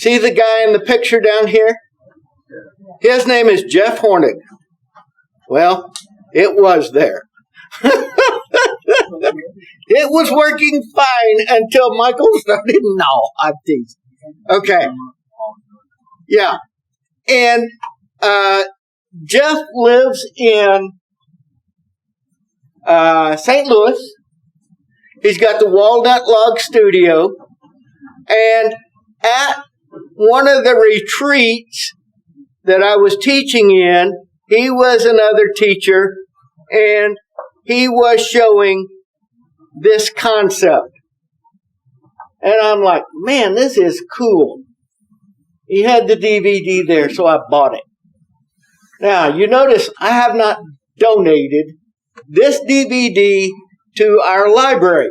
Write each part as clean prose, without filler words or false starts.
See the guy in the picture down here? His name is Jeff Hornig. Well, it was there. It was working fine until Michael started. No, I'm teasing. Okay. Yeah. And Jeff lives in St. Louis. He's got the Walnut Log Studio. And at one of the retreats that I was teaching in, he was another teacher, and he was showing this concept. And I'm like, man, this is cool. He had the DVD there, so I bought it. Now, you notice I have not donated this DVD to our library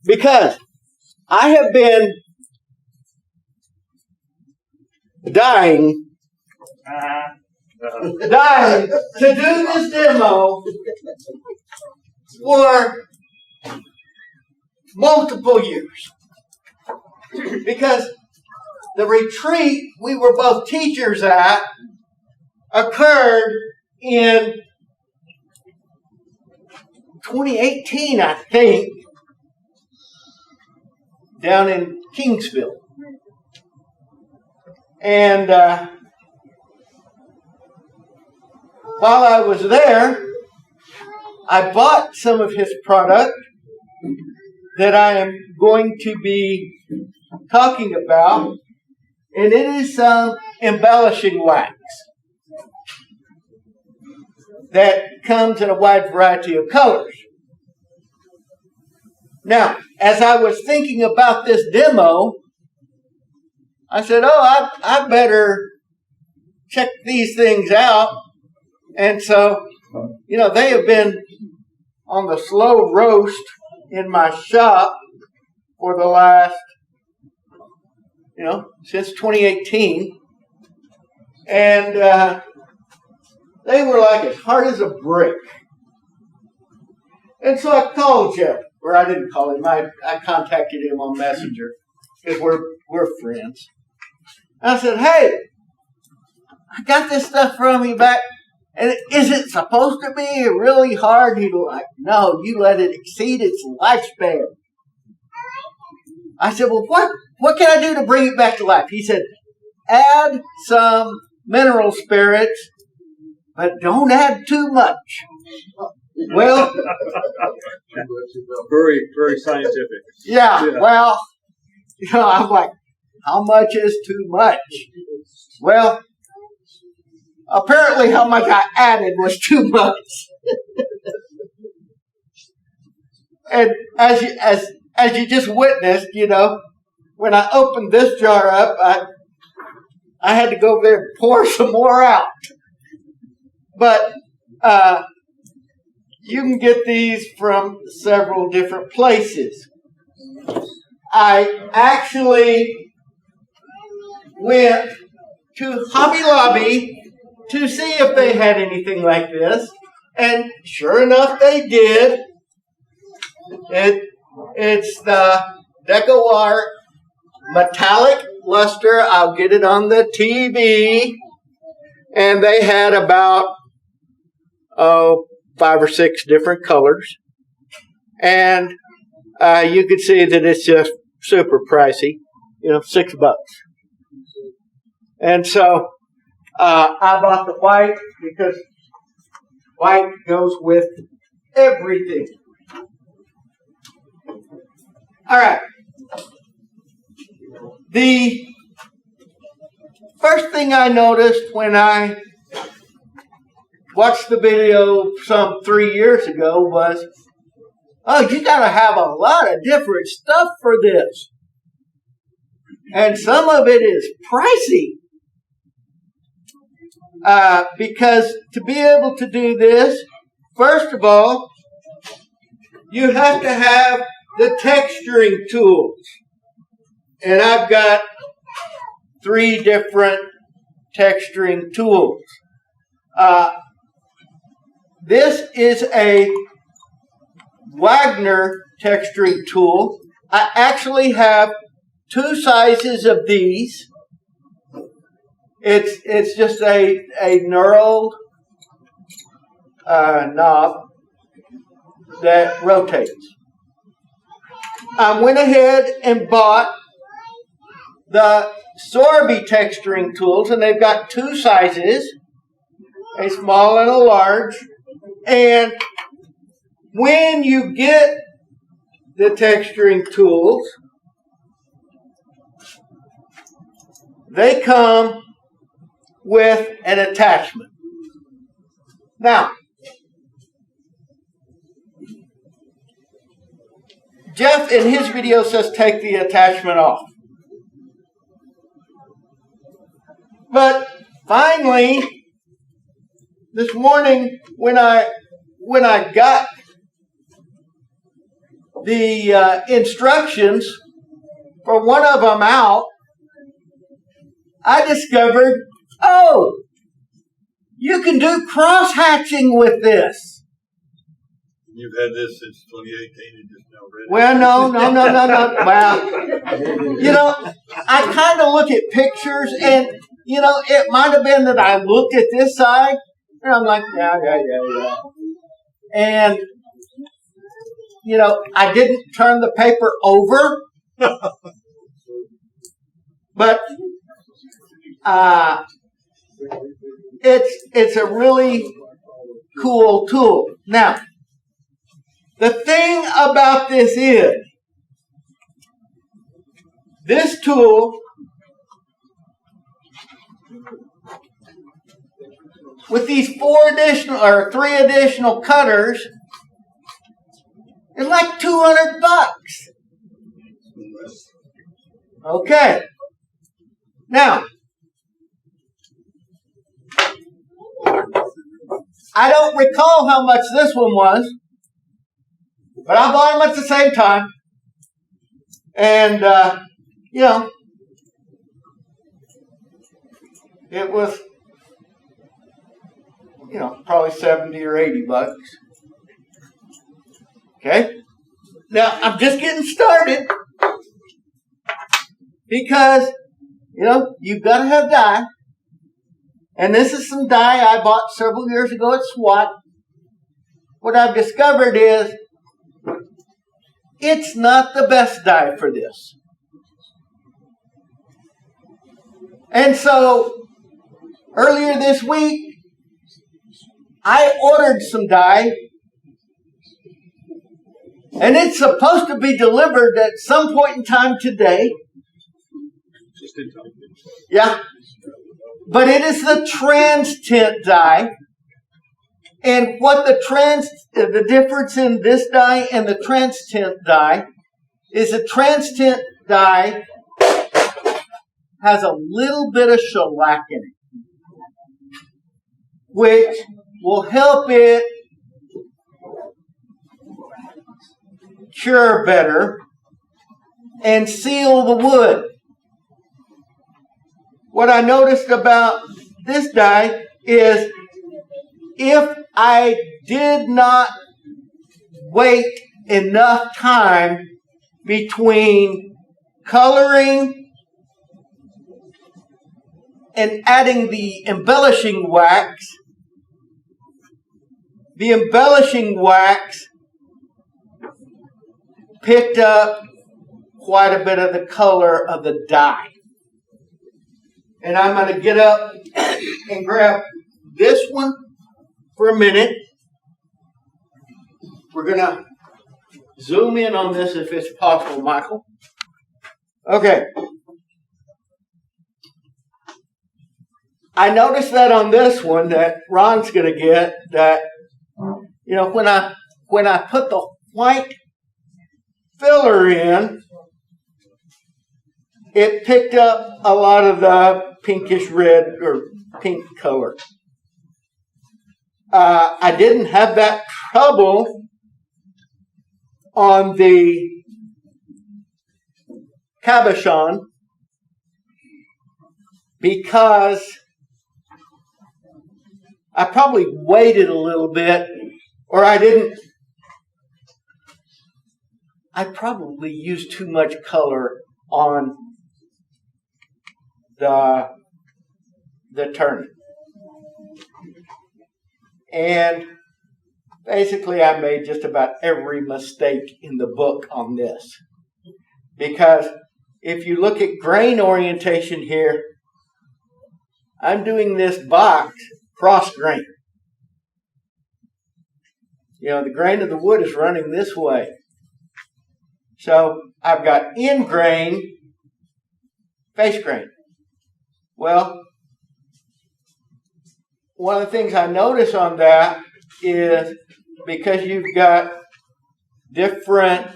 because I have been dying to do this demo for multiple years. Because the retreat we were both teachers at occurred in 2018, I think, down in Kingsville. And while I was there, I bought some of his product that I am going to be talking about, and it is some embellishing wax that comes in a wide variety of colors. Now, as I was thinking about this demo, I said, I better check these things out. And so, they have been on the slow roast in my shop for the last, since 2018. And they were like as hard as a brick. And so I called Jeff, or I didn't call him, I contacted him on Messenger, because we're friends. I said, hey, I got this stuff from you back, and is it supposed to be really hard? He was like, no, you let it exceed its lifespan. I said, well, what can I do to bring it back to life? He said, add some mineral spirits, but don't add too much. Well, very, very scientific. Yeah, well, I'm like, how much is too much? Well, apparently how much I added was too much. And as you just witnessed, when I opened this jar up, I had to go there and pour some more out. But you can get these from several different places. I actually went to Hobby Lobby to see if they had anything like this, and sure enough, they did. It's the Deco Art Metallic Luster. I'll get it on the TV. And they had about 5 or 6 different colors. And you could see that it's just super pricey, $6. And so I bought the white because white goes with everything. All right. The first thing I noticed when I watched the video some 3 years ago was, you got to have a lot of different stuff for this. And some of it is pricey. Because to be able to do this, first of all, you have to have the texturing tools. And I've got 3 different texturing tools. This is a Wagner texturing tool. I actually have two sizes of these. It's just a knurled knob that rotates. I went ahead and bought the Sorby texturing tools, and they've got two sizes, a small and a large. And when you get the texturing tools, they come with an attachment. Now, Jeff in his video says take the attachment off. But finally, this morning when I got the instructions for one of them out, I discovered, oh, you can do cross-hatching with this. You've had this since 2018 and just now read it? Well, no. Well, I kind of look at pictures, and, it might have been that I looked at this side, and I'm like, yeah. And, I didn't turn the paper over, but it's a really cool tool. Now, the thing about this is, this tool, with these three additional cutters, is like $200. Okay. Now, I don't recall how much this one was, but I bought them at the same time. And, it was, probably 70 or 80 bucks. Okay? Now, I'm just getting started because, you've got to have dye. And this is some dye I bought several years ago at SWAT. What I've discovered is it's not the best dye for this. And so, earlier this week, I ordered some dye, and it's supposed to be delivered at some point in time today. Just in time. Yeah. But it is the trans tint dye. And what the difference in this dye and the trans tint dye is the trans tint dye has a little bit of shellac in it, which will help it cure better and seal the wood. What I noticed about this dye is if I did not wait enough time between coloring and adding the embellishing wax picked up quite a bit of the color of the dye. And I'm going to get up and grab this one for a minute. We're going to zoom in on this if it's possible, Michael. Okay. I noticed that on this one that Ron's going to get that, when I put the white filler in, it picked up a lot of the pinkish red or pink color. I didn't have that trouble on the cabochon because I probably waited a little bit, or I probably used too much color on the turning. And basically I made just about every mistake in the book on this. Because if you look at grain orientation here, I'm doing this box cross grain. You know, the grain of the wood is running this way. So I've got end grain, face grain. Well, one of the things I notice on that is because you've got different,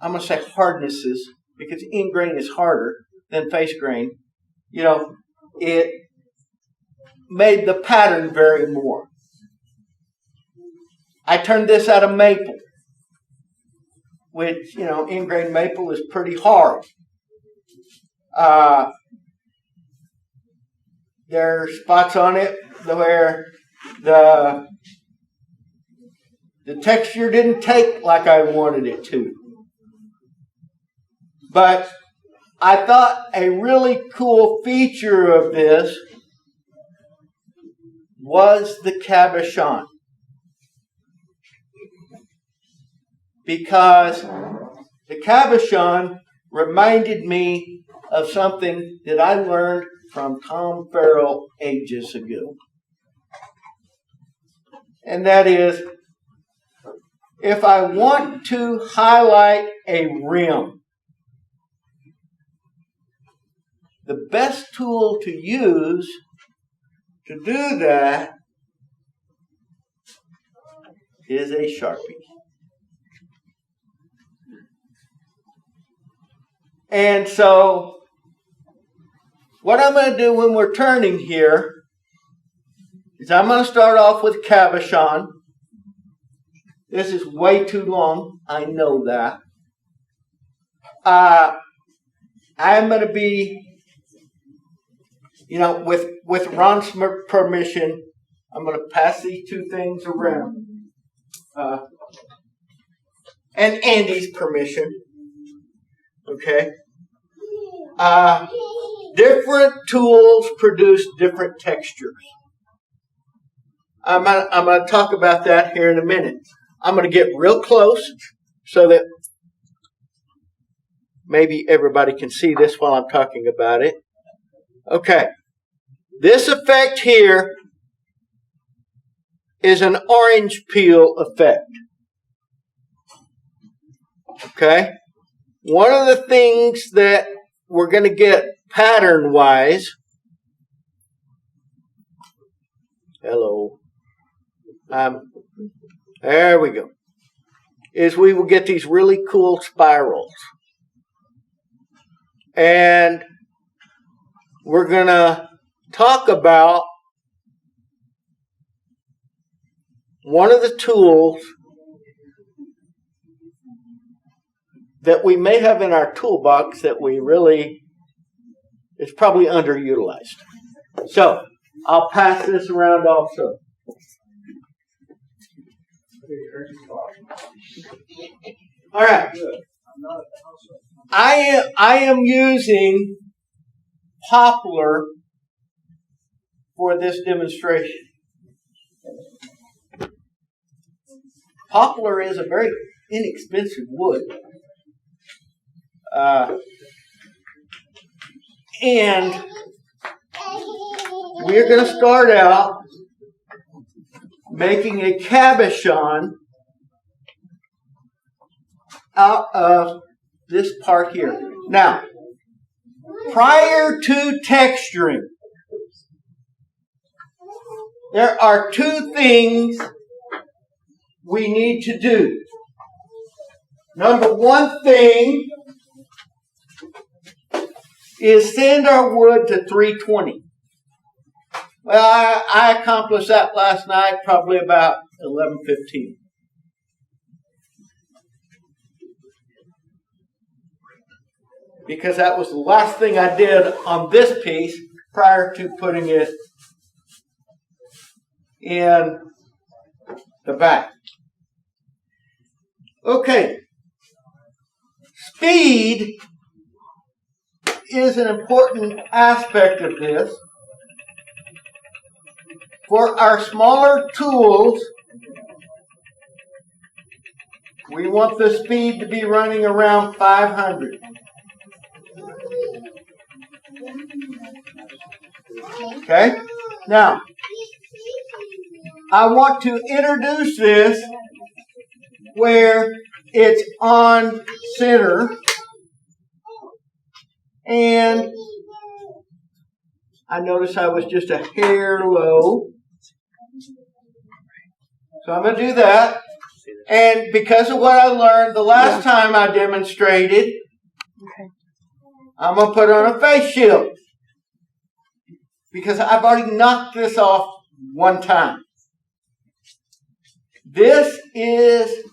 I'm going to say hardnesses, because end grain is harder than face grain, you know, it made the pattern vary more. I turned this out of maple, which, you know, end grain maple is pretty hard. There are spots on it where the texture didn't take like I wanted it to. But I thought a really cool feature of this was the cabochon. Because the cabochon reminded me of something that I learned from Tom Farrell ages ago. And that is, if I want to highlight a rim, the best tool to use to do that is a Sharpie. And so, what I'm going to do when we're turning here is I'm going to start off with cabochon. This is way too long. I know that. I'm going to be, you know, with Ron's permission, I'm going to pass these two things around. And Andy's permission. Okay? Different tools produce different textures. I'm going to talk about that here in a minute. I'm going to get real close so that maybe everybody can see this while I'm talking about it. Okay. This effect here is an orange peel effect. Okay? One of the things that we're going to get pattern-wise, hello, there we go, is we will get these really cool spirals. And we're going to talk about one of the tools that we may have in our toolbox that we really, it's probably underutilized. So, I'll pass this around also. All right. I am using poplar for this demonstration. Poplar is a very inexpensive wood. And we're going to start out making a cabochon out of this part here. Now, prior to texturing, there are two things we need to do. Number one thing is sand our wood to 320. Well, I accomplished that last night, probably about 11:15. Because that was the last thing I did on this piece prior to putting it in the back. Okay. speed is an important aspect of this. For our smaller tools, we want the speed to be running around 500. Okay? Now, I want to introduce this where it's on center, and I notice I was just a hair low. So I'm going to do that. And because of what I learned the last time I demonstrated, I'm going to put on a face shield. Because I've already knocked this off one time. This is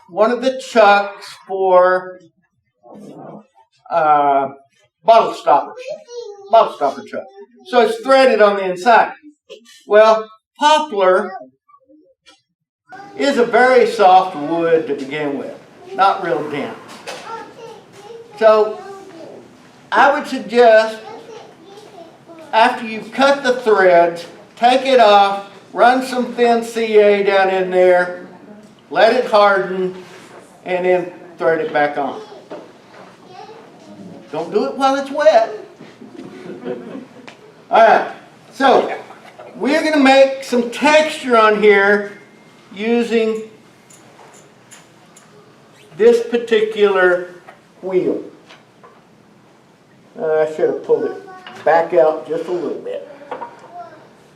one of the chucks for bottle stoppers. Bottle stopper chuck. So it's threaded on the inside. Well, poplar is a very soft wood to begin with. Not real dense. So I would suggest after you've cut the threads, take it off, run some thin CA down in there, let it harden, and then thread it back on. Don't do it while it's wet. Alright, so we're going to make some texture on here using this particular wheel. I should have pulled it back out just a little bit.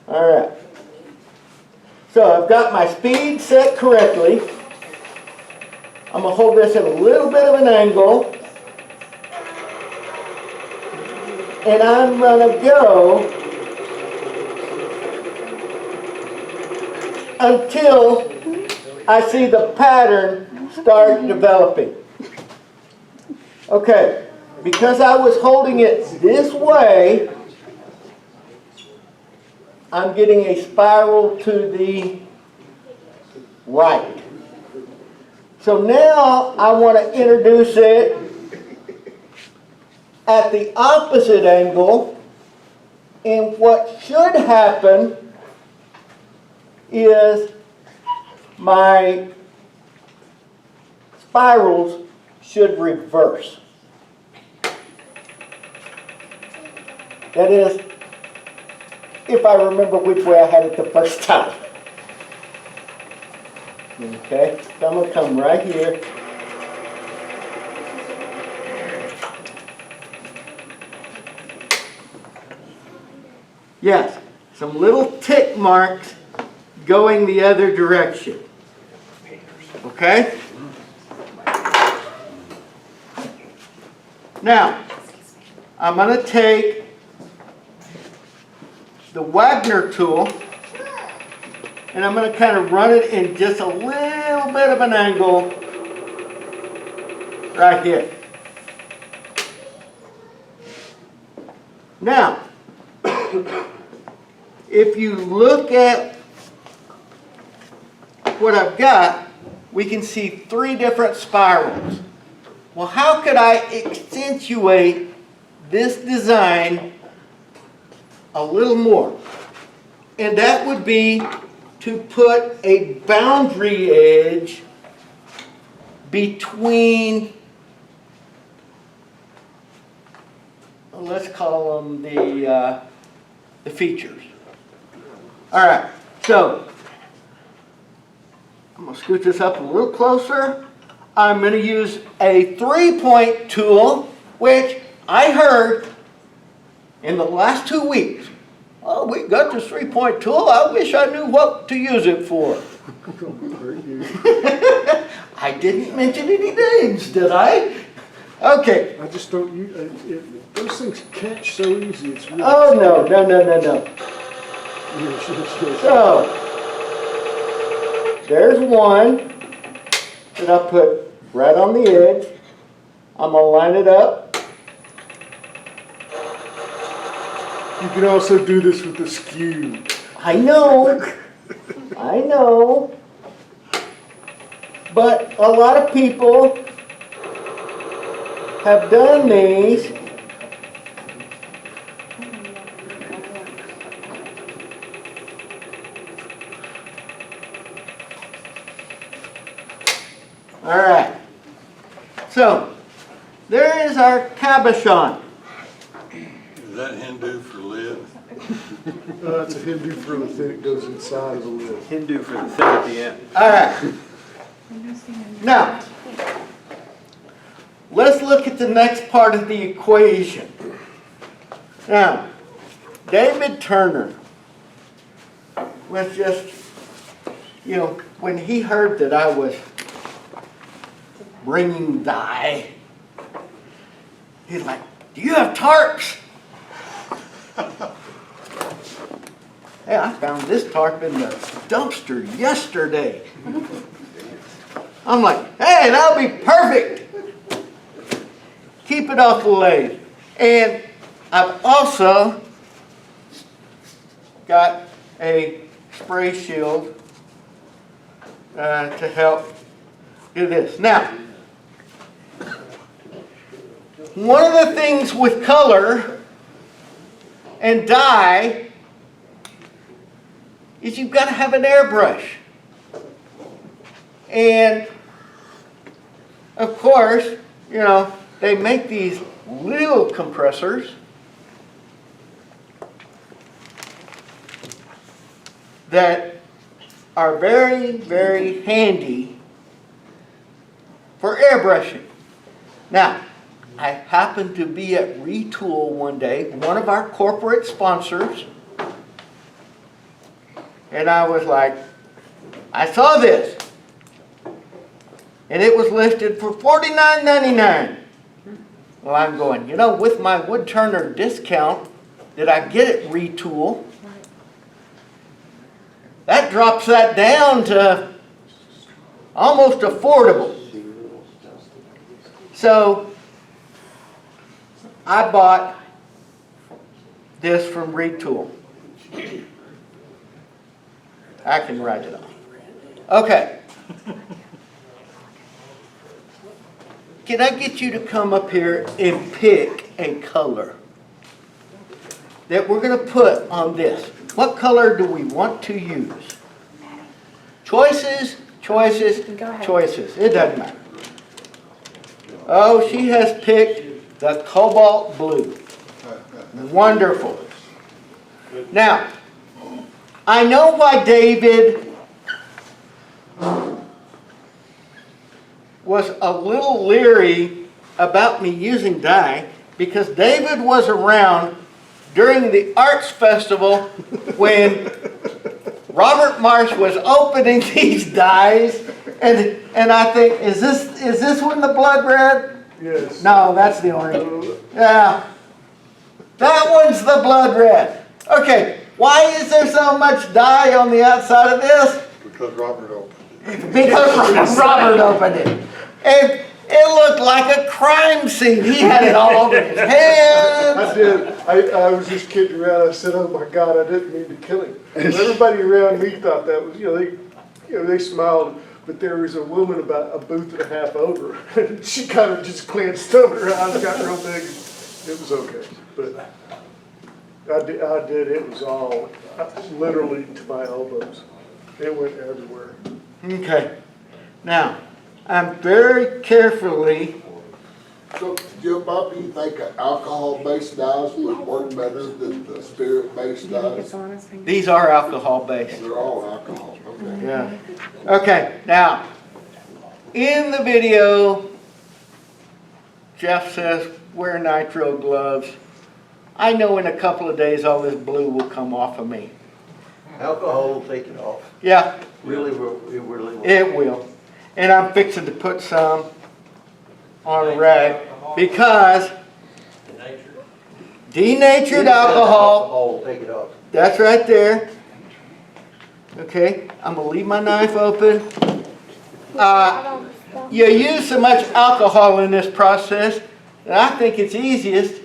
Alright. So I've got my speed set correctly. I'm going to hold this at a little bit of an angle. And I'm going to go until I see the pattern start developing. Okay. Because I was holding it this way, I'm getting a spiral to the right. So now I want to introduce it at the opposite angle, and what should happen is my spirals should reverse. That is, if I remember which way I had it the first time. Okay, so I'm going to come right here. Yes, some little tick marks going the other direction. Okay? Now, I'm going to take the Wagner tool, and I'm going to kind of run it in just a little bit of an angle right here. Now, if you look at what I've got, we can see 3 different spirals. Well, how could I accentuate this design a little more? And that would be to put a boundary edge between, let's call them the features. All right, so I'm going to scoot this up a little closer. I'm going to use a 3-point tool, which I heard in the last 2 weeks. Oh, we got this 3-point tool. I wish I knew what to use it for. I didn't mention any names, did I? Okay. I just don't use those things catch so easy. It's really Oh, no. So, there's one that I put right on the edge. I'm going to line it up. You can also do this with the skew. I know. But a lot of people have done these, all right. So, there is our cabochon. Is that Hindu for lid? That's a Hindu for the thing that goes inside of the lid. Hindu for the thing at the end. All right. Now, let's look at the next part of the equation. Now, David Turner was just, when he heard that I was bringing dye, he's like, "Do you have tarps?" Hey, I found this tarp in the dumpster yesterday. I'm like, "Hey, that'll be perfect. Keep it off the lathe." And I've also got a spray shield to help do this. Now, one of the things with color and dye is you've got to have an airbrush. And of course, they make these little compressors that are very, very handy for airbrushing. Now, I happened to be at Retool one day, one of our corporate sponsors, and I was like, I saw this, and it was listed for $49.99. Well, I'm going, with my Woodturner discount that I get at Retool, that drops that down to almost affordable. So I bought this from Retool. I can write it off. Okay. Can I get you to come up here and pick a color that we're going to put on this? What color do we want to use? Choices, choices, choices. It doesn't matter. Oh, she has picked the cobalt blue. Wonderful. Now, I know why David was a little leery about me using dye, because David was around during the arts festival when Robert Marsh was opening these dyes, and I think, is this one the blood red? Yes. No, that's the orange. Yeah. That one's the blood red. Okay, why is there so much dye on the outside of this? Because Robert opened it. Because Robert opened it. And it looked like a crime scene. He had it all over his hands. I did. I was just kidding around. I said, "Oh my God, I didn't mean to kill him." Everybody around me thought that was, they smiled. But there was a woman about a booth and a half over, and she kind of just clenched over. Her eyes got real big. It was okay, but I did. It was all literally to my elbows. It went everywhere. Okay. Now, I'm very carefully. So, Jim Bob, do you think alcohol-based dyes would work better than the spirit-based dyes? These are alcohol-based. They're all alcohol, okay. Yeah. Okay, now, in the video, Jeff says, wear nitrile gloves. I know in a couple of days all this blue will come off of me. Alcohol will take it off. Yeah, Really, it really will. it will. And I'm fixing to put some on a rag because denatured alcohol, Alcohol will take it off. that's right there. Okay, I'm gonna leave my knife open. You use so much alcohol in this process that I think it's easiest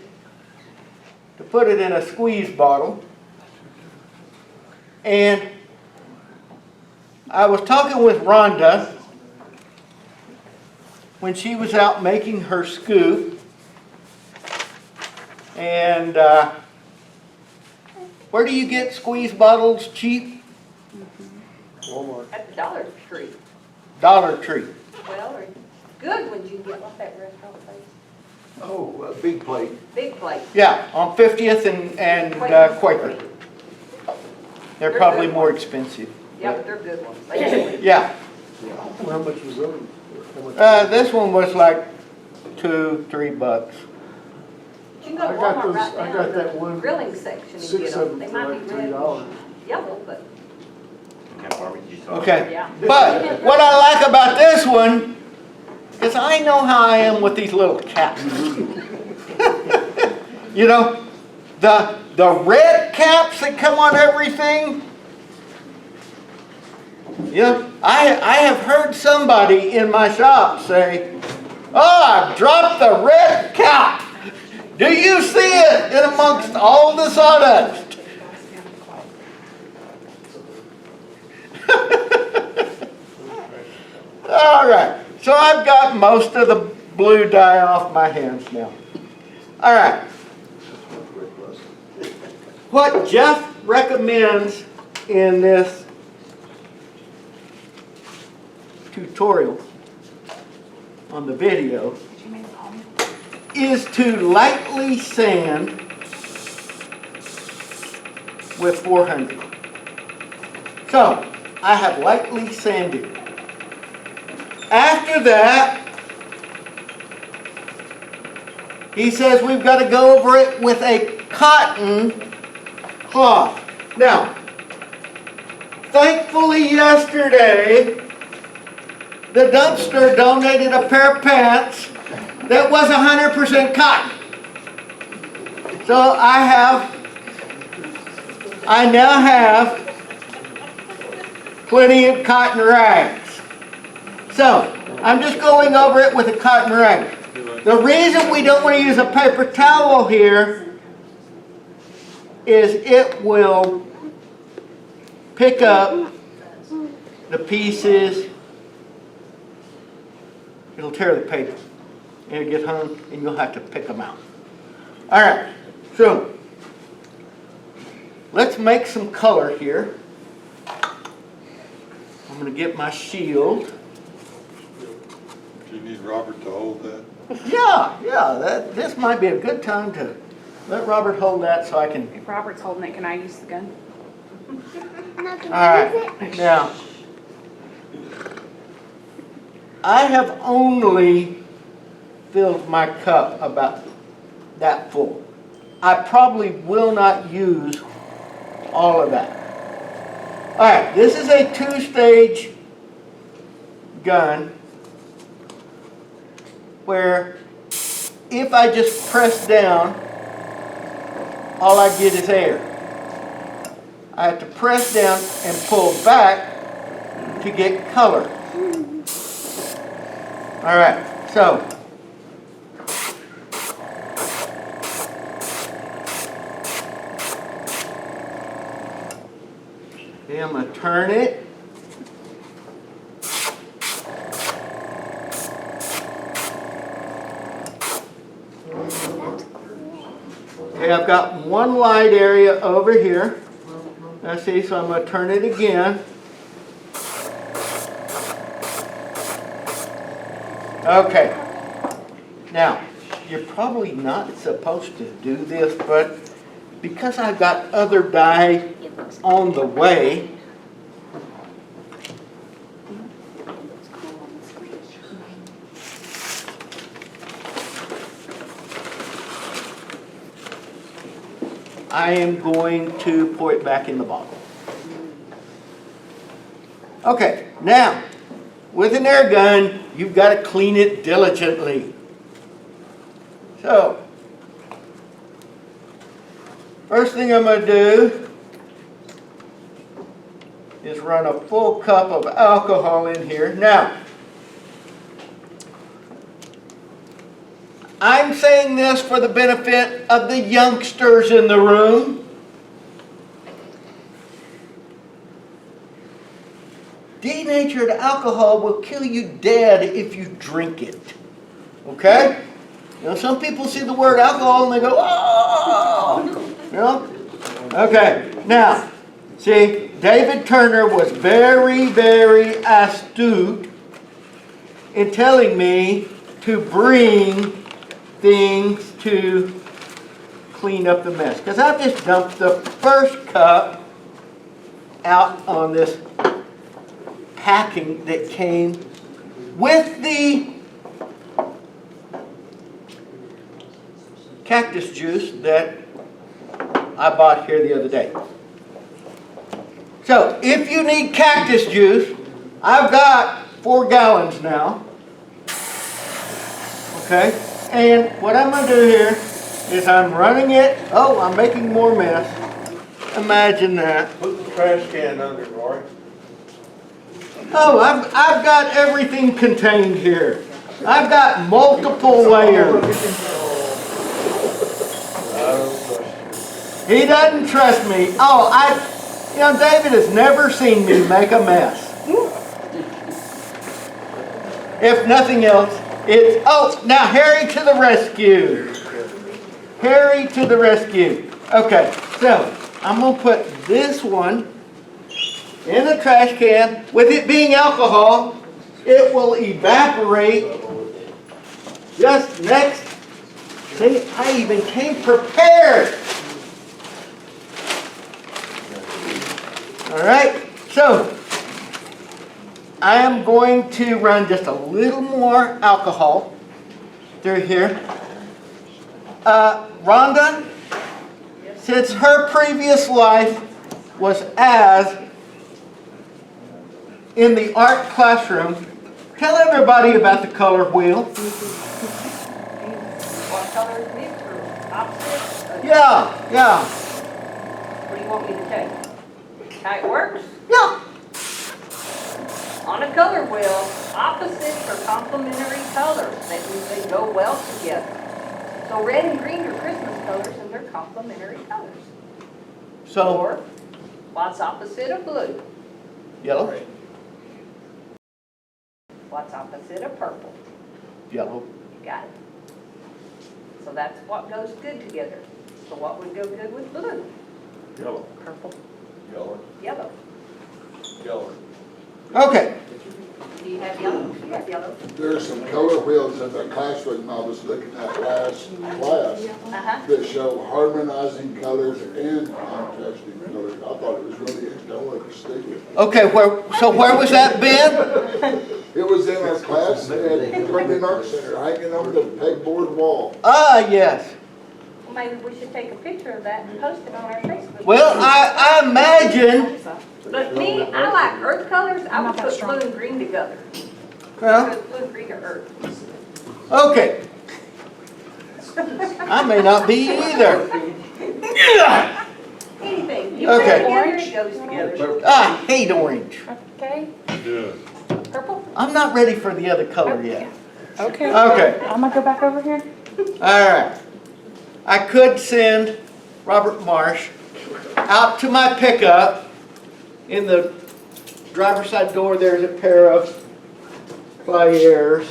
to put it in a squeeze bottle. And I was talking with Rhonda when she was out making her scoop, And where do you get squeeze bottles cheap? Walmart. At the Dollar Tree. Dollar Tree. Well, or good ones you can get like that restaurant place. Oh, a big plate. Big plate. Yeah, on 50th and Quaker. They're probably more expensive. Yeah, but they're good ones. They Yeah. How much was that? How much? This one was like $2-3. You can go to I got Walmart those, right I now, got that the one, grilling section and 6 get of them. them They for might like be red, $3. yellow, but Okay. yeah. But what I like about this one is I know how I am with these little caps. You know, the red caps that come on everything. You know, I have heard somebody in my shop say, "Oh, I've dropped the red cap. Do you see it in amongst all the sawdust?" All right, so I've got most of the blue dye off my hands now. All right. What Jeff recommends in this tutorial on the video is to lightly sand with 400. So, I have lightly sanded. After that, he says we've got to go over it with a cotton cloth. Now, thankfully yesterday, the dumpster donated a pair of pants that was 100% cotton. So I now have plenty of cotton rags. So, I'm just going over it with a cotton rag. The reason we don't want to use a paper towel here is it will pick up the pieces. It'll tear the paper. It'll get hung and you'll have to pick them out. All right, so let's make some color here. I'm going to get my shield. Do you need Robert to hold that? Yeah, this might be a good time to let Robert hold that so I can. If Robert's holding it, can I use the gun? All right, now I have only filled my cup about that full. I probably will not use all of that. All right, this is a 2-stage gun where if I just press down, all I get is air. I have to press down and pull back to get color. All right, so okay, I'm going to turn it. Okay, I've got one light area over here. Let's see, so I'm going to turn it again. Okay. Now, you're probably not supposed to do this, but because I've got other dye on the way, I am going to pour it back in the bottle. Okay, now, with an air gun, you've got to clean it diligently. So, first thing I'm going to do is run a full cup of alcohol in here. Now, I'm saying this for the benefit of the youngsters in the room. Denatured alcohol will kill you dead if you drink it. Okay? You know, some people see the word alcohol and they go, oh, you know? Okay, now, see, David Turner was very, very astute in telling me to bring things to clean up the mess. Because I've just dumped the first cup out on this packing that came with the cactus juice that I bought here the other day. So, if you need cactus juice, I've got 4 gallons now. Okay? And what I'm going to do here is I'm running it. Oh, I'm making more mess. Imagine that. Put the trash can under, Roy. Oh, I've got everything contained here. I've got multiple layers. He doesn't trust me. Oh, you know, David has never seen me make a mess. If nothing else, it's, oh, now Harry to the rescue. Harry to the rescue. Okay, so I'm going to put this one in the trash can. With it being alcohol, it will evaporate just next. See, I even came prepared. All right, so I am going to run just a little more alcohol through here. Rhonda, since her previous life was as in the art classroom, tell everybody about the color wheel. What color is mixed or opposite? Yeah. What do you want me to take? How it works? Yeah. On a color wheel, opposites are complementary colors. That means they go well together. So red and green are Christmas colors and they're complementary colors. So, Or, what's opposite of blue? yellow, What's opposite of purple? yellow. You got it. So that's what goes good together. So what would go good with blue? Yellow, Purple, yellow, yellow. yellow. Okay. Do you have yellow? You have yellow. There's some color wheels in the classroom I was looking at last class Uh-huh. that show harmonizing colors and contrasting colors. I thought it was really interesting. I wanted to stick with it. Okay, where was that, Ben? It was in our class at Burgoon Art Center, hanging on the pegboard wall. Ah, yes. Well, maybe we should take a picture of that and post it on our Facebook. Well, I imagine, But me, I like earth colors. I would put blue and green together. well, Because blue and green are earth. okay. I may not be either. Anything. You Okay. put it together, it goes together. I hate orange. Okay, Yeah. Purple? I'm not ready for the other color yet. okay. Okay, I'm gonna go back over here. all right. I could send Robert Marsh out to my pickup. In the driver's side door, there's a pair of pliers.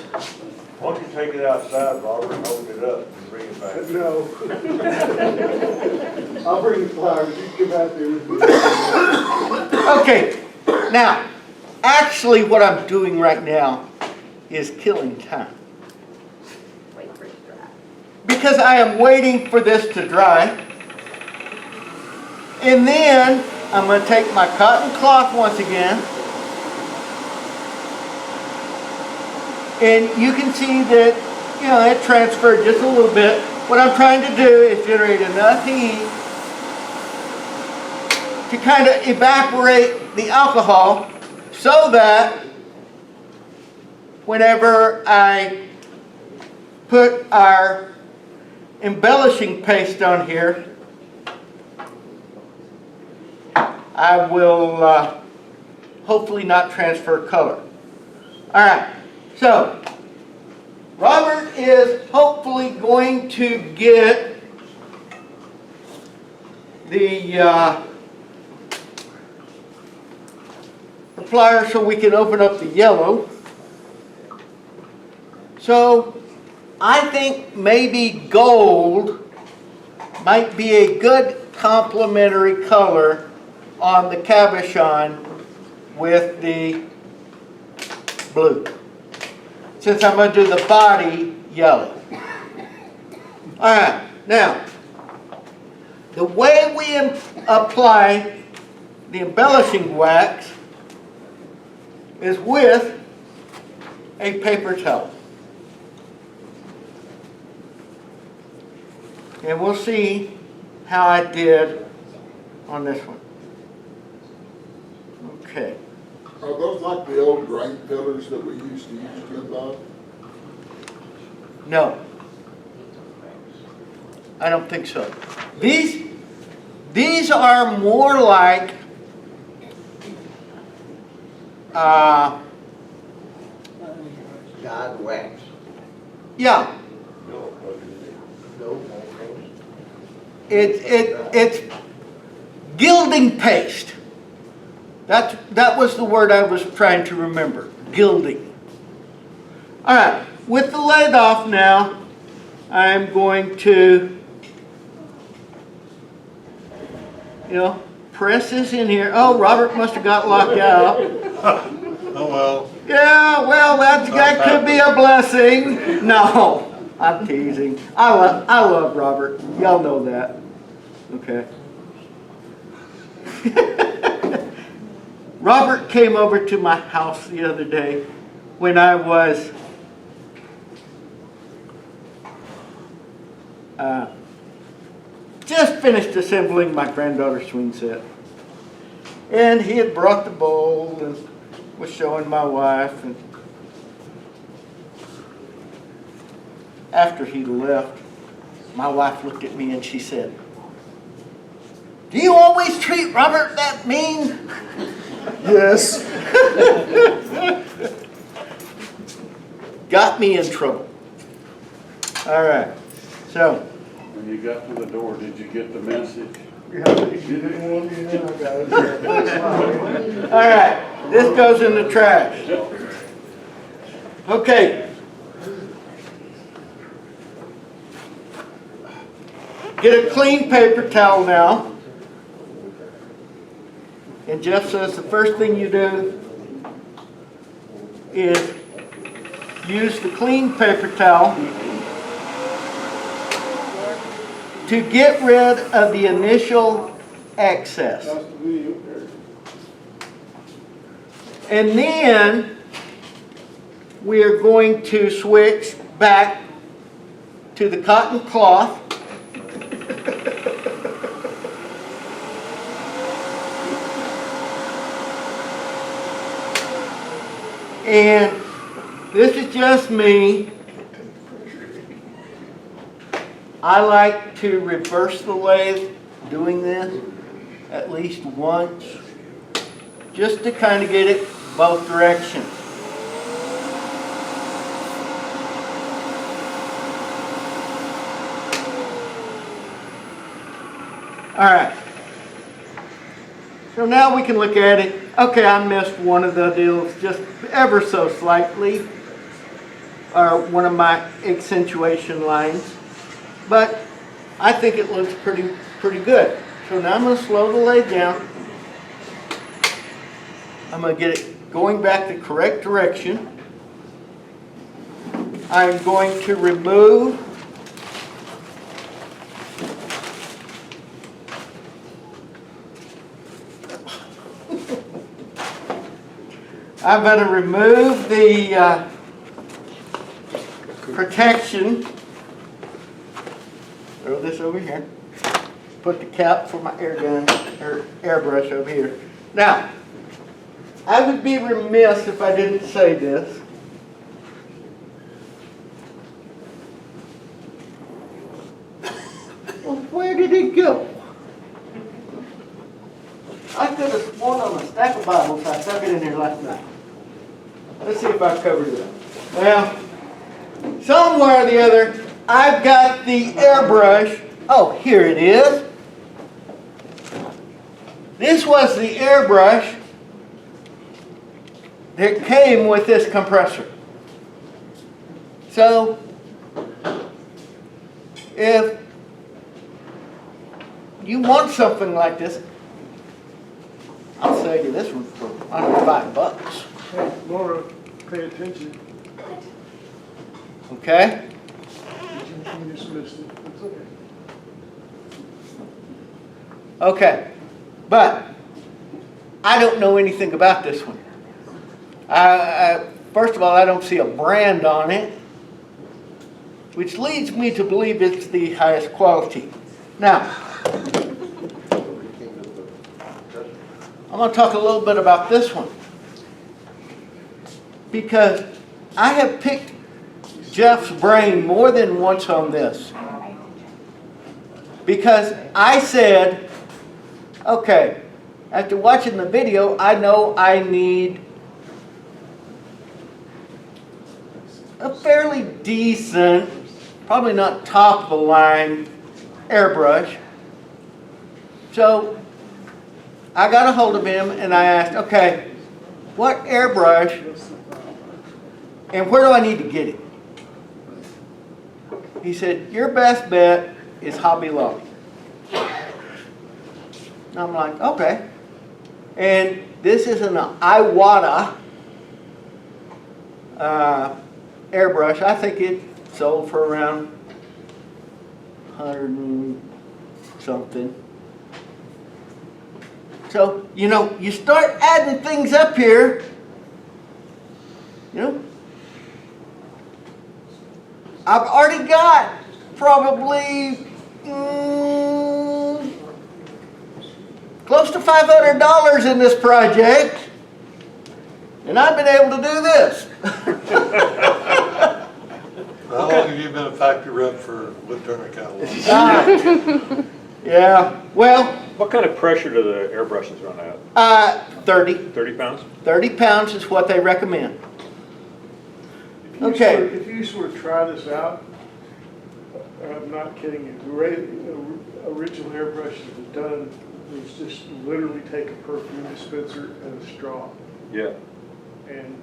Why don't you take it outside, Robert, and open it up and bring it back? No. I'll bring the flowers, you come out there with me. Okay, now, actually what I'm doing right now is killing time. Wait for it to dry. Because I am waiting for this to dry. And then I'm going to take my cotton cloth once again. And you can see that, you know, it transferred just a little bit. What I'm trying to do is generate enough heat to kind of evaporate the alcohol so that whenever I put our embellishing paste on here, I will hopefully not transfer color. All right, so Robert is hopefully going to get the pliers so we can open up the yellow. So I think maybe gold might be a good complementary color on the cabochon with the blue. Since I'm going to do the body yellow. All right, now, the way we apply the embellishing wax is with a paper towel. And we'll see how I did on this one. Okay. Are those like the old grain fillers that we used to use with on? No. I don't think so. These are more like Dyed wax. yeah. It's gilding paste. That was the word I was trying to remember. Gilding. All right. With the lathe off now, I'm going to, press this in here. Oh, Robert must have got locked out. Oh, well. Yeah, well, that could be a blessing. No, I'm teasing. I love Robert. Y'all know that. Okay. Robert came over to my house the other day when I was just finished assembling my granddaughter's swing set. And he had brought the bowl and was showing my wife. And after he left, my wife looked at me and she said, "Do you always treat Robert that mean?" Yes. Got me in trouble. All right. So, When you got to the door, did you get the message? all right. This goes in the trash. Okay. Get a clean paper towel now. And Jeff says the first thing you do is use the clean paper towel to get rid of the initial excess. And then we are going to switch back to the cotton cloth. And this is just me. I like to reverse the lathe doing this at least once, just to kind of get it both directions. All right. So now we can look at it. Okay, I missed one of the deals just ever so slightly, or one of my accentuation lines, but I think it looks pretty good. So now I'm going to slow the lathe down. I'm going to get it going back the correct direction. I'm going to remove the protection. Throw this over here. Put the cap for my air gun or airbrush over here. Now, I would be remiss if I didn't say this. Well, where did it go? I could have sworn on a stack of Bibles I stuck it in here last night. Let's see if I covered it up. Well, somewhere or the other, I've got the airbrush. Oh, here it is. This was the airbrush that came with this compressor. So, if you want something like this, I'll sell you this one for under $5. Hey, Laura, pay attention. Okay? You just missed it. It's okay. Okay. But I don't know anything about this one. First of all, I don't see a brand on it, which leads me to believe it's the highest quality. Now, I'm going to talk a little bit about this one, because I have picked Jeff's brain more than once on this. Because I said, okay, after watching the video, I know I need a fairly decent, probably not top of the line, airbrush. So I got a hold of him and I asked, okay, what airbrush and where do I need to get it? He said, your best bet is Hobby Lobby. And I'm like, okay. And this is an Iwata airbrush. I think it sold for around 100 and something. So, you know, you start adding things up here, you know. I've already got probably close to $500 in this project, and I've been able to do this. How long have you been a factory rep for Woodturning catalog? Yeah, well, What kind of pressure do the airbrushes run at? 30. 30 pounds? 30 pounds is what they recommend. Okay. If you sort of try this out, I'm not kidding you, the original airbrushes were done, was just literally take a perfume dispenser and a straw. Yeah. And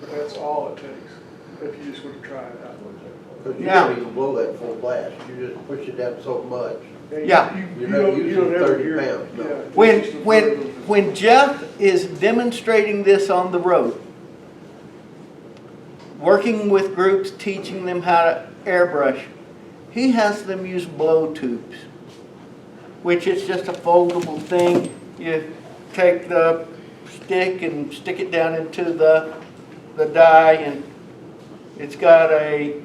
that's all it takes, if you just want to try it out. Because you Yeah. don't even blow that full blast, you just push it down so much. And Yeah. You You're not don't using ever 30 hear. pounds, no. Yeah, it's just a verbal- When Jeff is demonstrating this on the road, working with groups, teaching them how to airbrush, he has them use blow tubes, which is just a foldable thing. You take the stick and stick it down into the die, and it's got a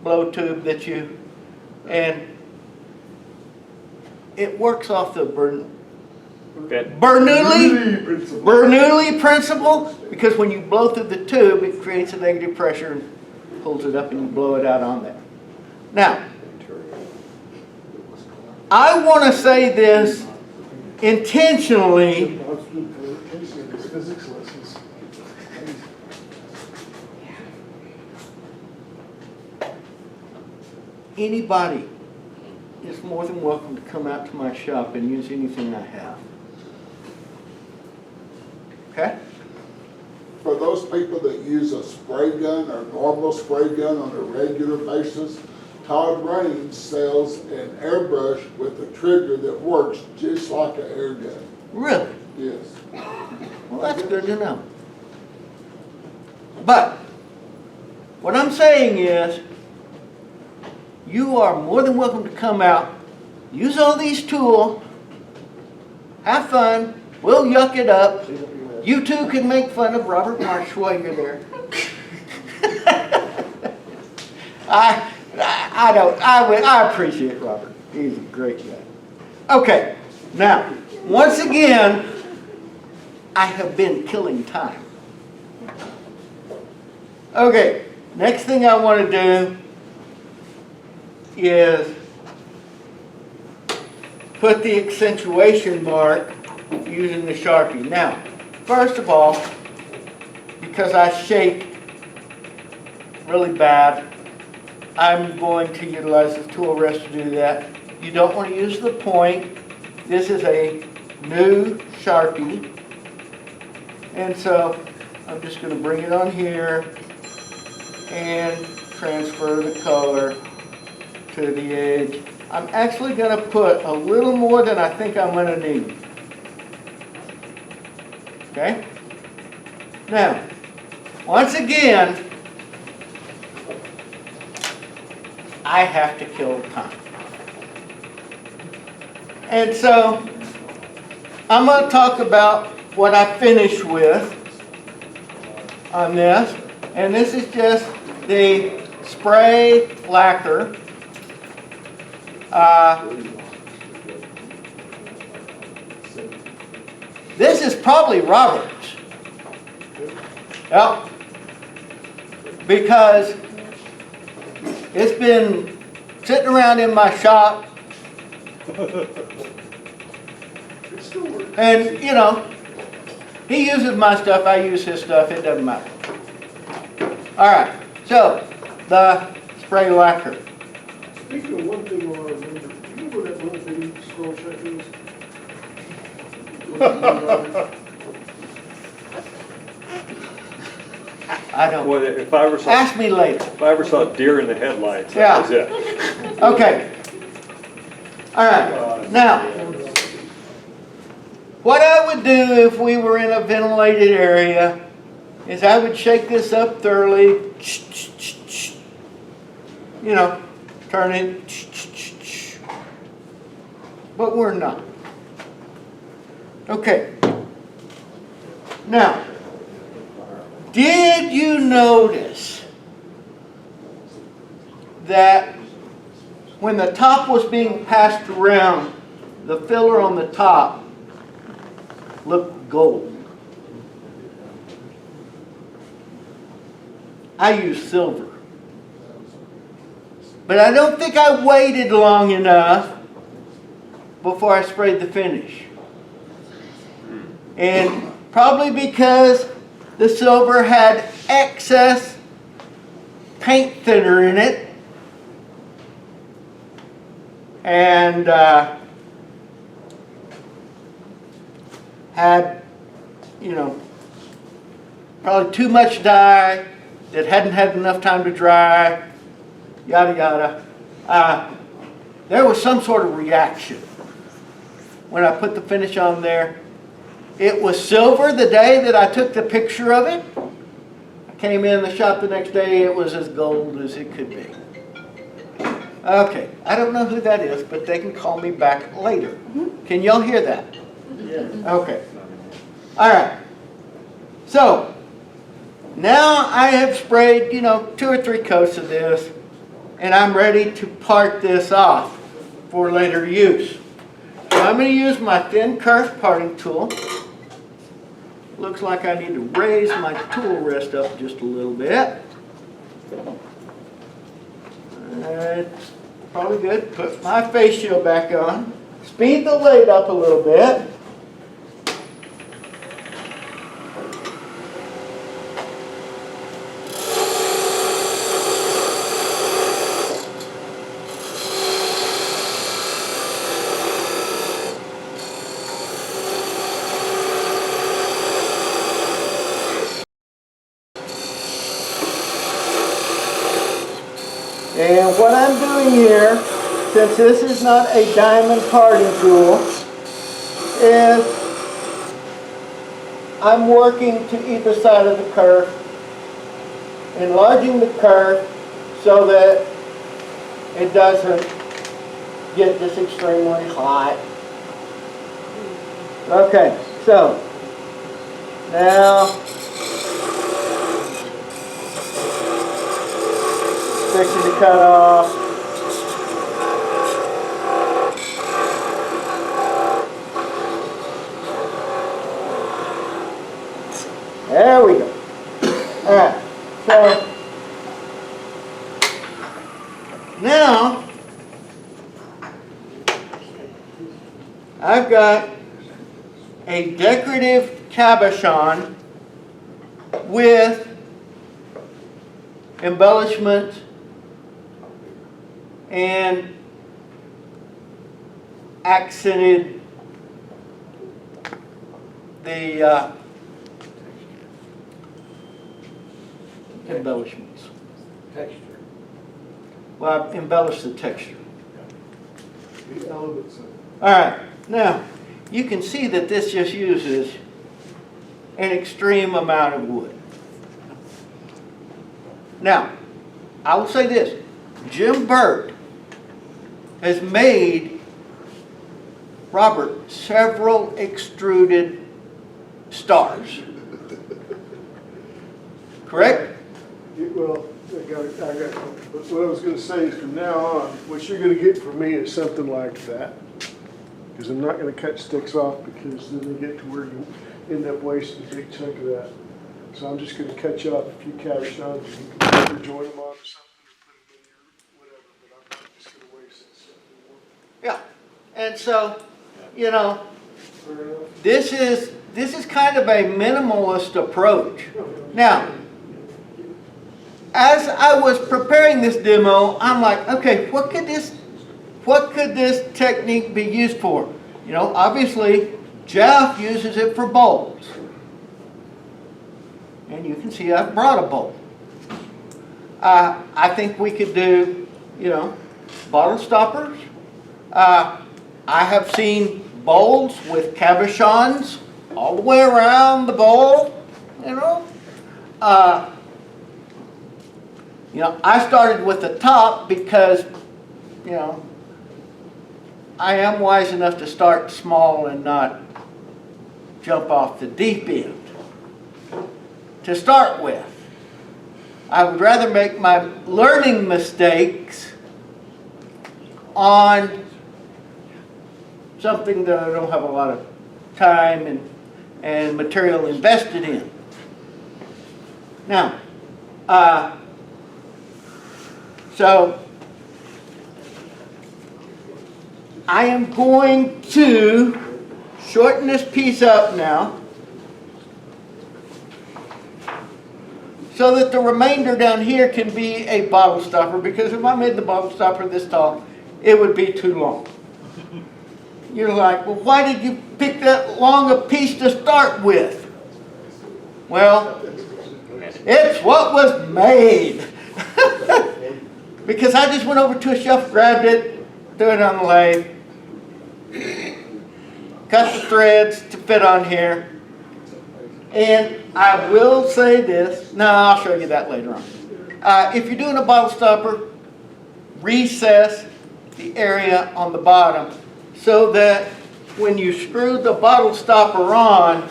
blow tube that you, and it works off the Bernoulli principle, because when you blow through the tube, it creates a negative pressure and pulls it up and you blow it out on there. Now, I want to say this intentionally. Physics lessons. Anybody is more than welcome to come out to my shop and use anything I have. Okay? For those people that use a spray gun or normal spray gun on a regular basis, Todd Raines sells an airbrush with a trigger that works just like an air gun. Really? Yes. Well, that's good to know. But what I'm saying is, you are more than welcome to come out, use all these tools, have fun, we'll yuck it up. You two can make fun of Robert Marsh while you're there. I appreciate Robert. He's a great guy. Okay, now, once again, I have been killing time. Okay, next thing I want to do is put the accentuation mark using the Sharpie. Now, first of all, because I shake really bad, I'm going to utilize the tool rest to do that. You don't want to use the point. This is a new Sharpie. And so I'm just going to bring it on here and transfer the color to the edge. I'm actually going to put a little more than I think I'm going to need. Okay? Now, once again, I have to kill time. And so, I'm going to talk about what I finished with on this. And this is just the spray lacquer. This is probably Robert's. Yep. Because it's been sitting around in my shop. And, you know, he uses my stuff, I use his stuff, it doesn't matter. All right, so the spray lacquer. Speaking of one thing I remember, do you remember that little bitty scroll check is? I don't. Well, if I ever saw, Ask me later. if I ever saw a deer in the headlights, Yeah. that was it. Okay. All right. Now, what I would do if we were in a ventilated area is I would shake this up thoroughly. You know, turn it. But we're not. Okay. Now, did you notice that when the top was being passed around, the filler on the top looked gold? I used silver. But I don't think I waited long enough before I sprayed the finish. And probably because the silver had excess paint thinner in it. And had, you know, probably too much dye that hadn't had enough time to dry, yada yada. There was some sort of reaction when I put the finish on there. It was silver the day that I took the picture of it. I came in the shop the next day, it was as gold as it could be. Okay, I don't know who that is, but they can call me back later. Can y'all hear that? Yeah. Okay. All right. So, now I have sprayed, you know, 2 or 3 coats of this, and I'm ready to part this off for later use. So I'm going to use my thin kerf parting tool. Looks like I need to raise my tool rest up just a little bit. It's probably good. Put my face shield back on. Speed the lathe up a little bit. And what I'm doing here, since this is not a diamond parting tool, is I'm working to either side of the kerf, enlarging the kerf so that it doesn't get this extremely hot. Okay, so now fixing to cut off. There we go. All right, so now I've got a decorative cabochon with embellishment and accented the embellishments. Texture. Well, I've embellished the texture. The elements of it. All right, now, you can see that this just uses an extreme amount of wood. Now, I will say this, Jim Burt has made, Robert, several extruded stars. Correct? Well, I got it. But what I was gonna say is from now on, what you're gonna get from me is something like that. Because I'm not gonna cut sticks off because then they get to where you end up wasting a big chunk of that. So I'm just gonna cut you off a few cabochons, and you can either join them on or something or put them in your whatever, but I'm not just gonna waste that stuff anymore. Yeah. And so, you know, Fair enough? this is kind of a minimalist approach. Now, as I was preparing this demo, I'm like, okay, what could this technique be used for? You know, obviously, Jeff uses it for bowls. And you can see I've brought a bowl. I think we could do, you know, bottle stoppers. I have seen bowls with cabochons all the way around the bowl, you know. I started with the top because, you know, I am wise enough to start small and not jump off the deep end. To start with, I would rather make my learning mistakes on something that I don't have a lot of time and material invested in. Now, so I am going to shorten this piece up now so that the remainder down here can be a bottle stopper, because if I made the bottle stopper this tall, it would be too long. You're like, well, why did you pick that long a piece to start with? Well, it's what was made. Because I just went over to a shelf, grabbed it, threw it on the lathe, cut the threads to fit on here. And I will say this, no, I'll show you that later on. If you're doing a bottle stopper, recess the area on the bottom so that when you screw the bottle stopper on,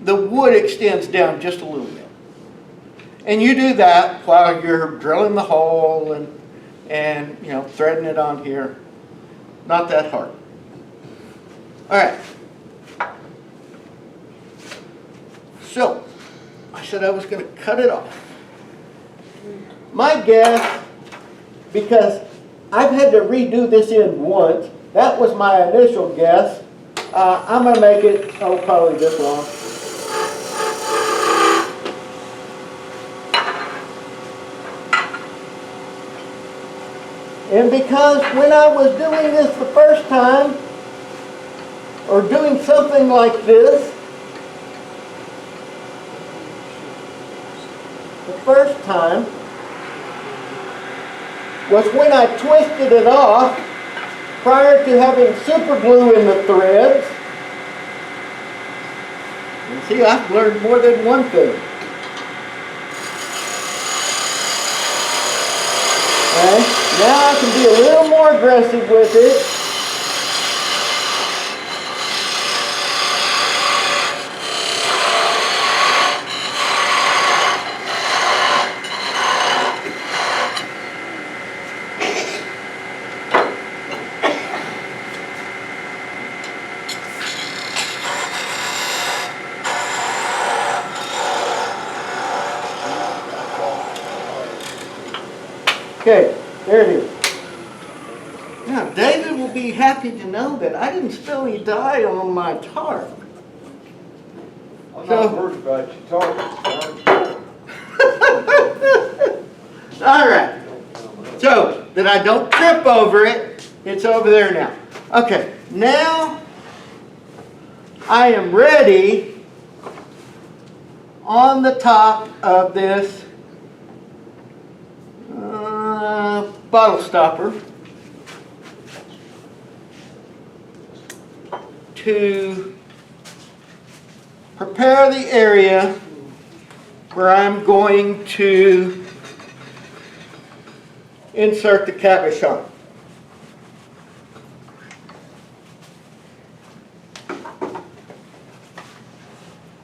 the wood extends down just a little bit. And you do that while you're drilling the hole and you know, threading it on here. Not that hard. All right. So, I said I was going to cut it off. My guess, because I've had to redo this in once, that was my initial guess. I'm going to make it, probably this long. And because when I was doing this the first time, or doing something like this, the first time was when I twisted it off prior to having super glue in the threads. And see, I've learned more than one thing. Okay. Now I can be a little more aggressive with it. Okay, there it is. Now, David will be happy to know that I didn't spill any dye on my tarp. I'm not worried about you talking. All right. So, that I don't trip over it, it's over there now. Okay, now I am ready on the top of this. bottle stopper to prepare the area where I'm going to insert the cabochon.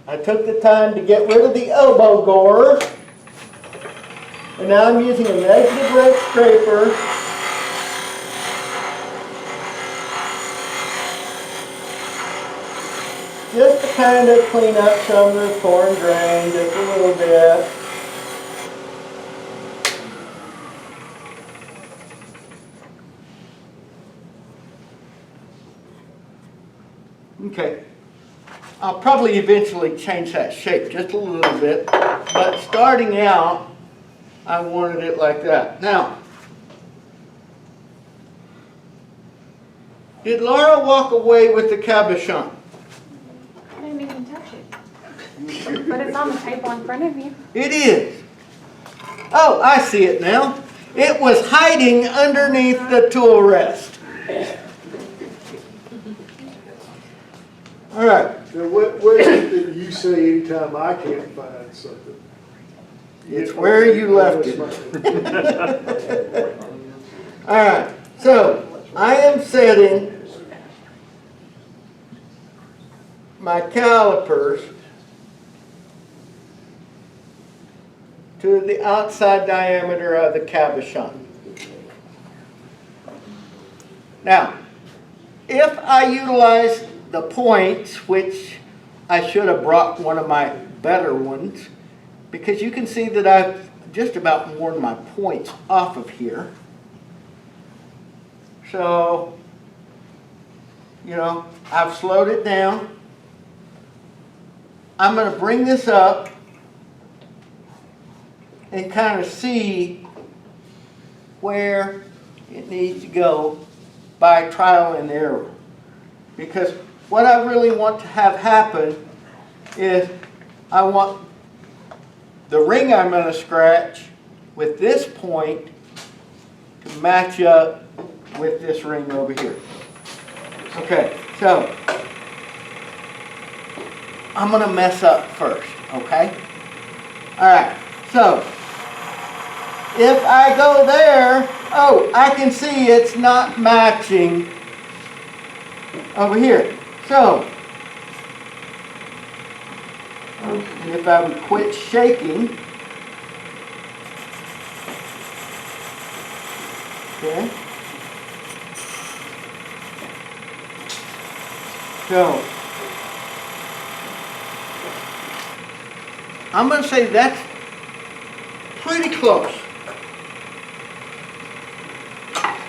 I took the time to get rid of the elbow gore, and now I'm using a negative red scraper just to kind of clean up some of the torn grain just a little bit. Okay. I'll probably eventually change that shape just a little bit, but starting out, I wanted it like that. Now, did Laura walk away with the cabochon? I didn't even touch it. But it's on the table in front of you. It is. Oh, I see it now. It was hiding underneath the tool rest. All right. Now, what is it that you say anytime I can't find something? It's where you left it. All right. So I am setting my calipers to the outside diameter of the cabochon. Now, if I utilize the points, which I should have brought one of my better ones, because you can see that I've just about worn my points off of here. So, you know, I've slowed it down. I'm going to bring this up and kind of see where it needs to go by trial and error. Because what I really want to have happen is I want the ring I'm going to scratch with this point to match up with this ring over here. Okay, so I'm going to mess up first, okay? All right, so if I go there, oh, I can see it's not matching over here. So, and if I would quit shaking, okay, so I'm going to say that's pretty close.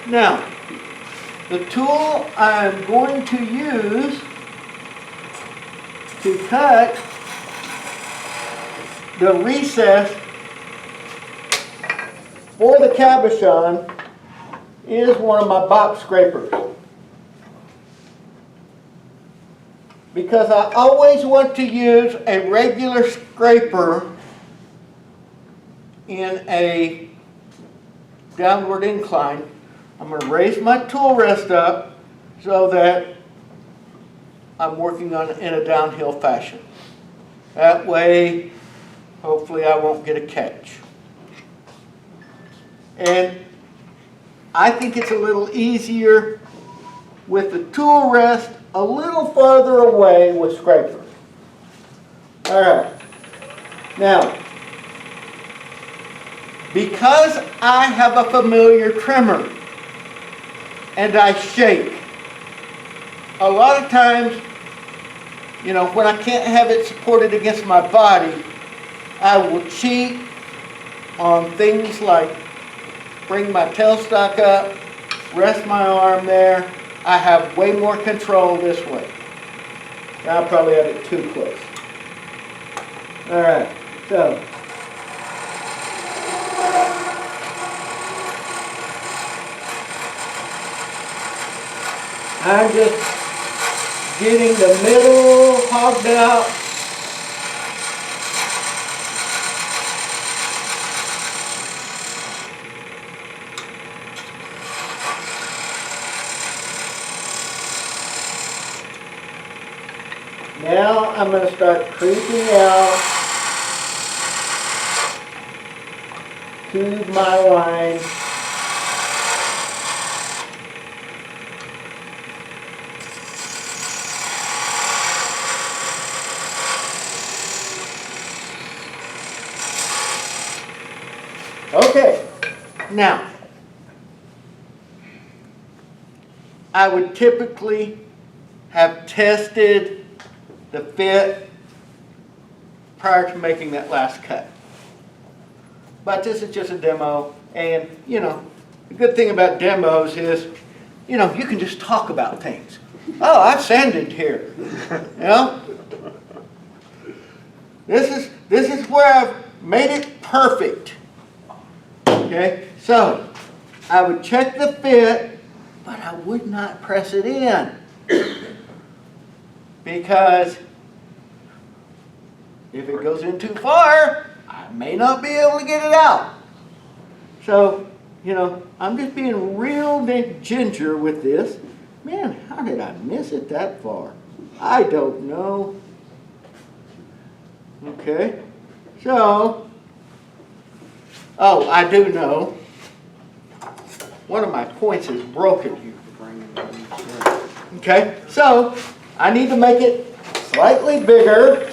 Now, the tool I'm going to use to cut the recess for the cabochon is one of my box scrapers. Because I always want to use a regular scraper in a downward incline. I'm going to raise my tool rest up so that I'm working on it in a downhill fashion. That way, hopefully I won't get a catch. And I think it's a little easier with the tool rest a little farther away with scrapers. All right. Now, because I have a familiar trimmer and I shake, a lot of times, you know, when I can't have it supported against my body, I will cheat on things like bring my tailstock up, rest my arm there. I have way more control this way. Now I probably have it too close. All right, so. I'm just getting the middle hogged out. Now I'm going to start creeping out to my line. Okay, now, I would typically have tested the fit prior to making that last cut. But this is just a demo, and you know, the good thing about demos is, you know, you can just talk about things. Oh, I've sanded here, you know? This is where I've made it perfect. Okay, so I would check the fit, but I would not press it in because if it goes in too far, I may not be able to get it out. So, you know, I'm just being real ginger with this. Man, how did I miss it that far? I don't know. Okay, so, oh, I do know. One of my points is broken here. Okay, so I need to make it slightly bigger.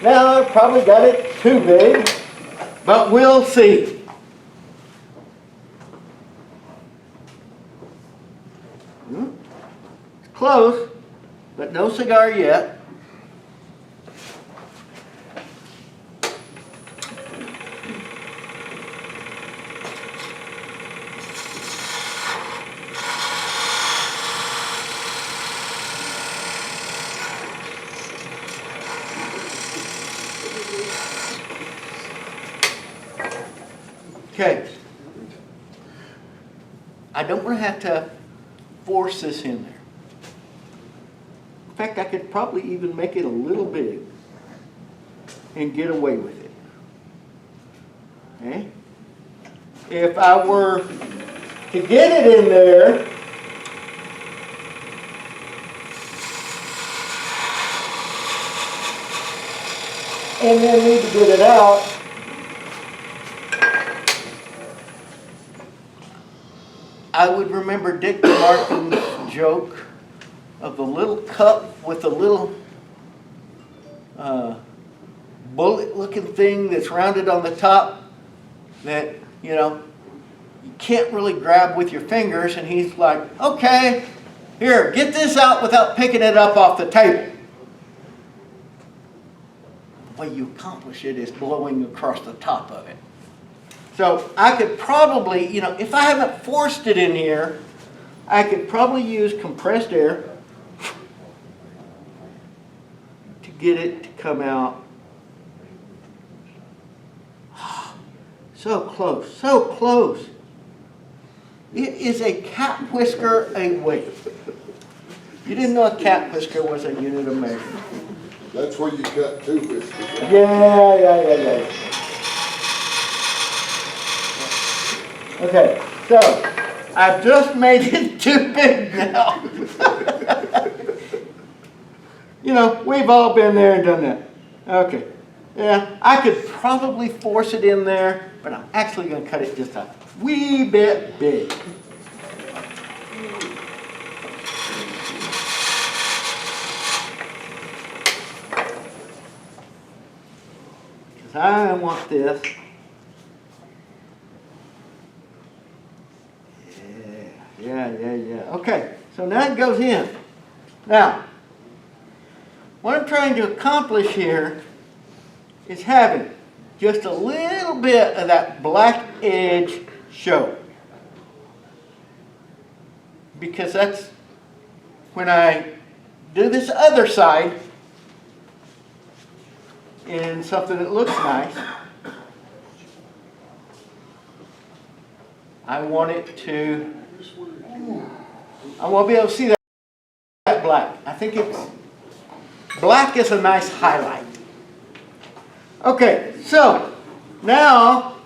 Now I've probably got it too big, but we'll see. It's close, but no cigar yet. Okay, I don't want to have to force this in there. In fact, I could probably even make it a little big and get away with it. Okay? If I were to get it in there, and then need to get it out, I would remember Dick Martin's joke of the little cup with the little bullet-looking thing that's rounded on the top that, you know, you can't really grab with your fingers, and he's like, okay, here, get this out without picking it up off the table. The way you accomplish it is blowing across the top of it. So I could probably, you know, if I haven't forced it in here, I could probably use compressed air to get it to come out. So close, so close. It is a cat whisker away. You didn't know a cat whisker was a unit of measure. That's where you cut two whiskers. Yeah. Okay, so I've just made it too big now. You know, we've all been there and done that. Okay, yeah, I could probably force it in there, but I'm actually going to cut it just a wee bit big. Because I want this. Yeah. Okay, so now it goes in. Now, what I'm trying to accomplish here is having just a little bit of that black edge show. Because that's when I do this other side in something that looks nice, I want it to, I want to be able to see that black. I think black is a nice highlight. Okay, so now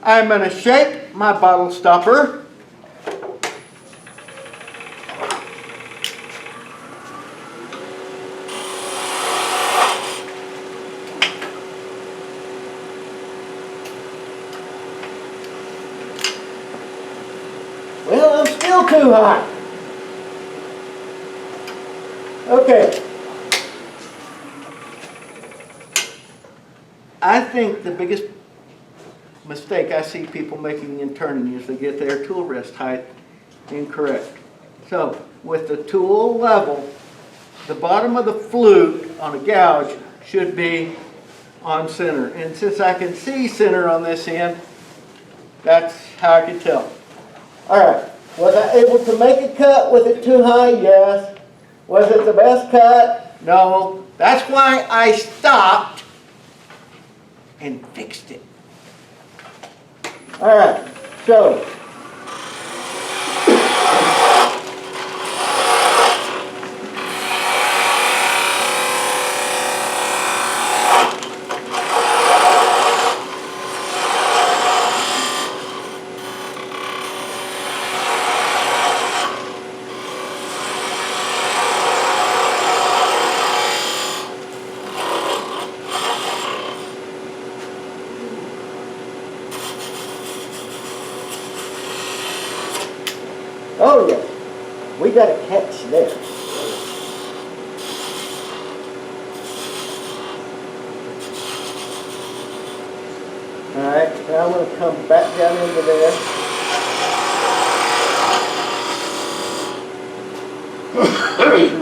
I'm going to shape my bottle stopper little too high. Okay. I think the biggest mistake I see people making in turning is they get their tool rest height incorrect. So with the tool level, the bottom of the flute on a gouge should be on center. And since I can see center on this end, that's how I can tell. All right. Was I able to make a cut with it too high? Yes. Was it the best cut? No. That's why I stopped and fixed it. All right. So oh yes, we got a catch there. All right, now I'm going to come back down into there.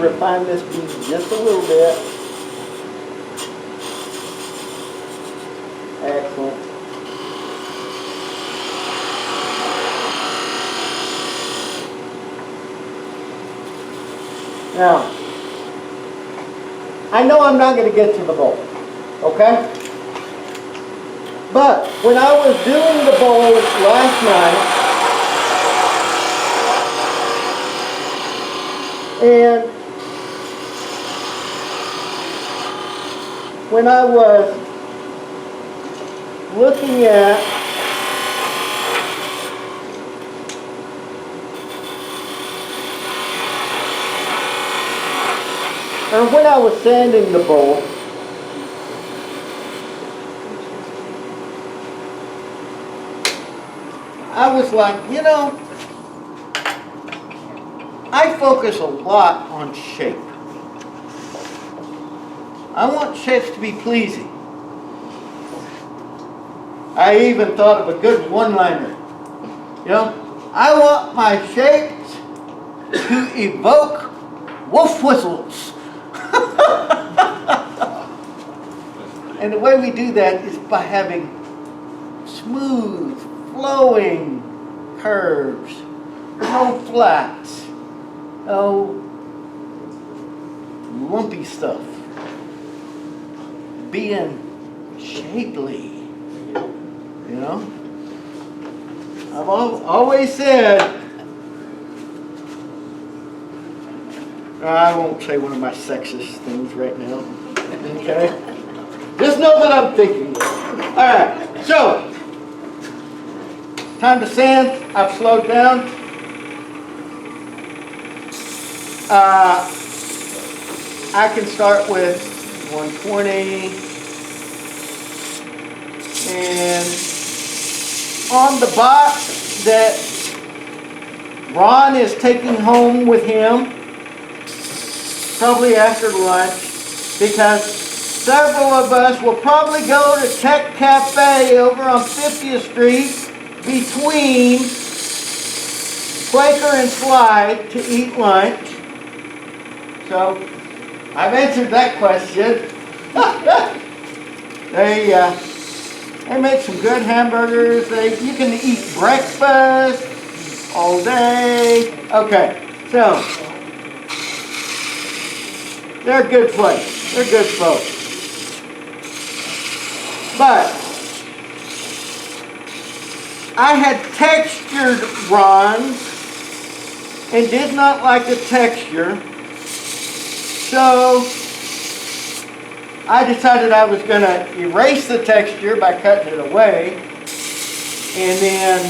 Refine this piece just a little bit. Excellent. Now, I know I'm not going to get to the bowl, okay? But when I was doing the bowl last night, and when I was looking at or when I was sanding the bowl, I was like, you know, I focus a lot on shape. I want shapes to be pleasing. I even thought of a good one-liner. You know, I want my shapes to evoke wolf whistles. And the way we do that is by having smooth, flowing curves, no flats, no lumpy stuff, being shapely, you know? I've always said, I won't say one of my sexist things right now, okay? Just know that I'm thinking. All right, so time to sand. I've slowed down. I can start with 120, and on the box that Ron is taking home with him, probably after lunch, because several of us will probably go to Tech Cafe over on 50th Street between Quaker and Slide to eat lunch. So, I've answered that question. They make some good hamburgers. You can eat breakfast all day. Okay, so they're a good place. They're good folks. But I had textured Ron's and did not like the texture. So I decided I was going to erase the texture by cutting it away and then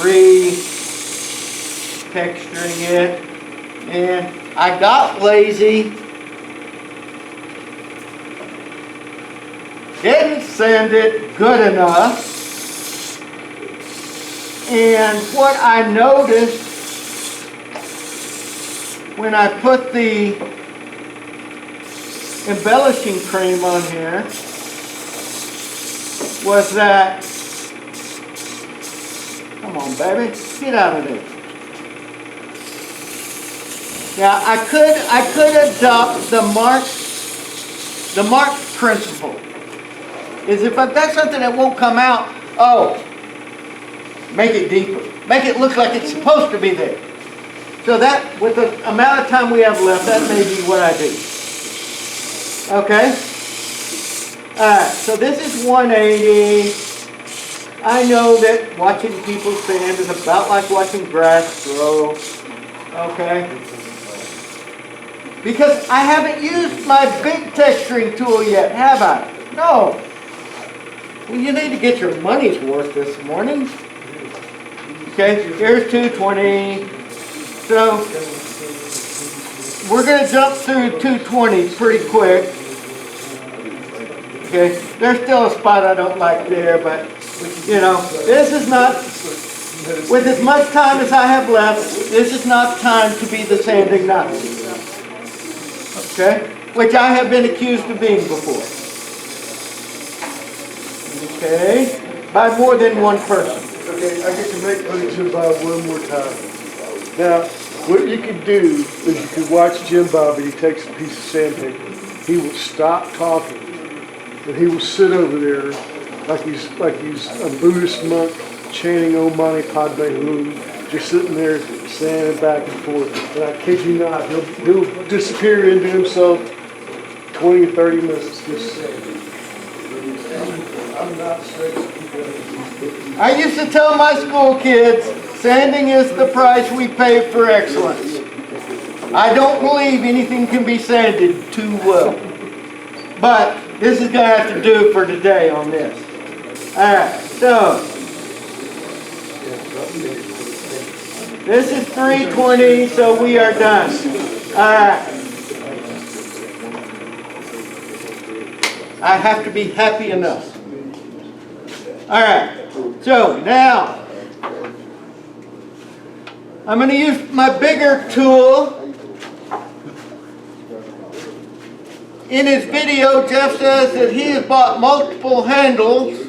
re-texturing it. And I got lazy. Didn't sand it good enough. And what I noticed when I put the embellishing cream on here was that, come on baby, get out of there. Now I could adopt the mark principle. Is if I've got something that won't come out, oh, make it deeper. Make it look like it's supposed to be there. So that, with the amount of time we have left, that may be what I do. Okay? Alright, so this is 180. I know that watching people sand is about like watching grass grow. Okay? Because I haven't used my big texturing tool yet, have I? No. Well, you need to get your money's worth this morning. Okay, here's 220. So, we're going to jump through 220 pretty quick. Okay, there's still a spot I don't like there, but, you know, this is not, with as much time as I have left, this is not time to be the sanding Nazi. Okay, which I have been accused of being before. Okay, by more than one person. Okay, I get to make Jim Bob one more time. Now, what you could do is you could watch Jim Bob and he takes a piece of sandpaper. He will stop talking and he will sit over there like he's a Buddhist monk chanting Om Mani Padme Hum, just sitting there sanding back and forth. And I kid you not, he'll disappear into himself 20 or 30 minutes just sanding. I'm not straight. I used to tell my school kids, sanding is the price we pay for excellence. I don't believe anything can be sanded too well. But this is going to have to do for today on this. Alright, so this is 320, so we are done. Alright. I have to be happy enough. Alright, so now I'm going to use my bigger tool. In his video, Jeff says that he has bought multiple handles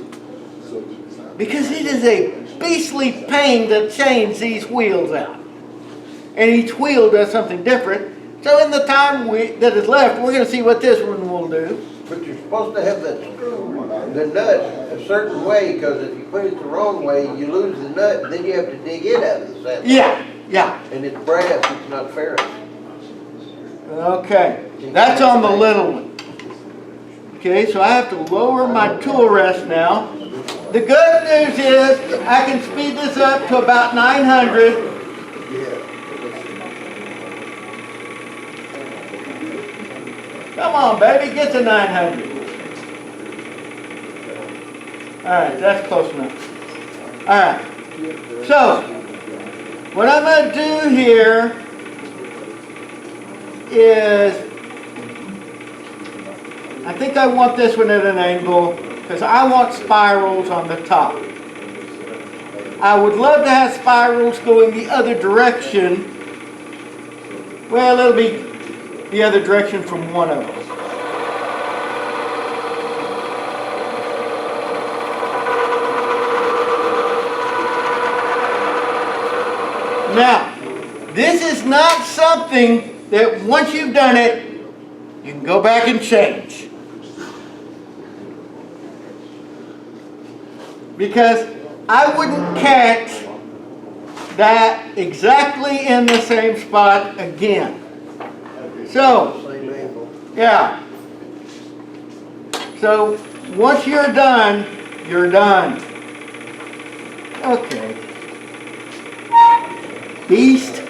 because it is a beastly pain to change these wheels out. And each wheel does something different. So in the time that is left, we're going to see what this one will do. But you're supposed to have that screw, the nut, a certain way, because if you put it the wrong way, you lose the nut, and then you have to dig it out of the sand. Yeah, yeah. And it's brass, it's not ferrous. Okay, that's on the little one. Okay, so I have to lower my tool rest now. The good news is I can speed this up to about 900. Come on, baby, get to 900. All right, that's close enough. All right, so what I'm going to do here is, I think I want this one at an angle because I want spirals on the top. I would love to have spirals going the other direction. Well, it'll be the other direction from one of them. Now, this is not something that once you've done it, you can go back and change. Because I wouldn't catch that exactly in the same spot again. So, yeah. So, once you're done, you're done. Okay. Beast.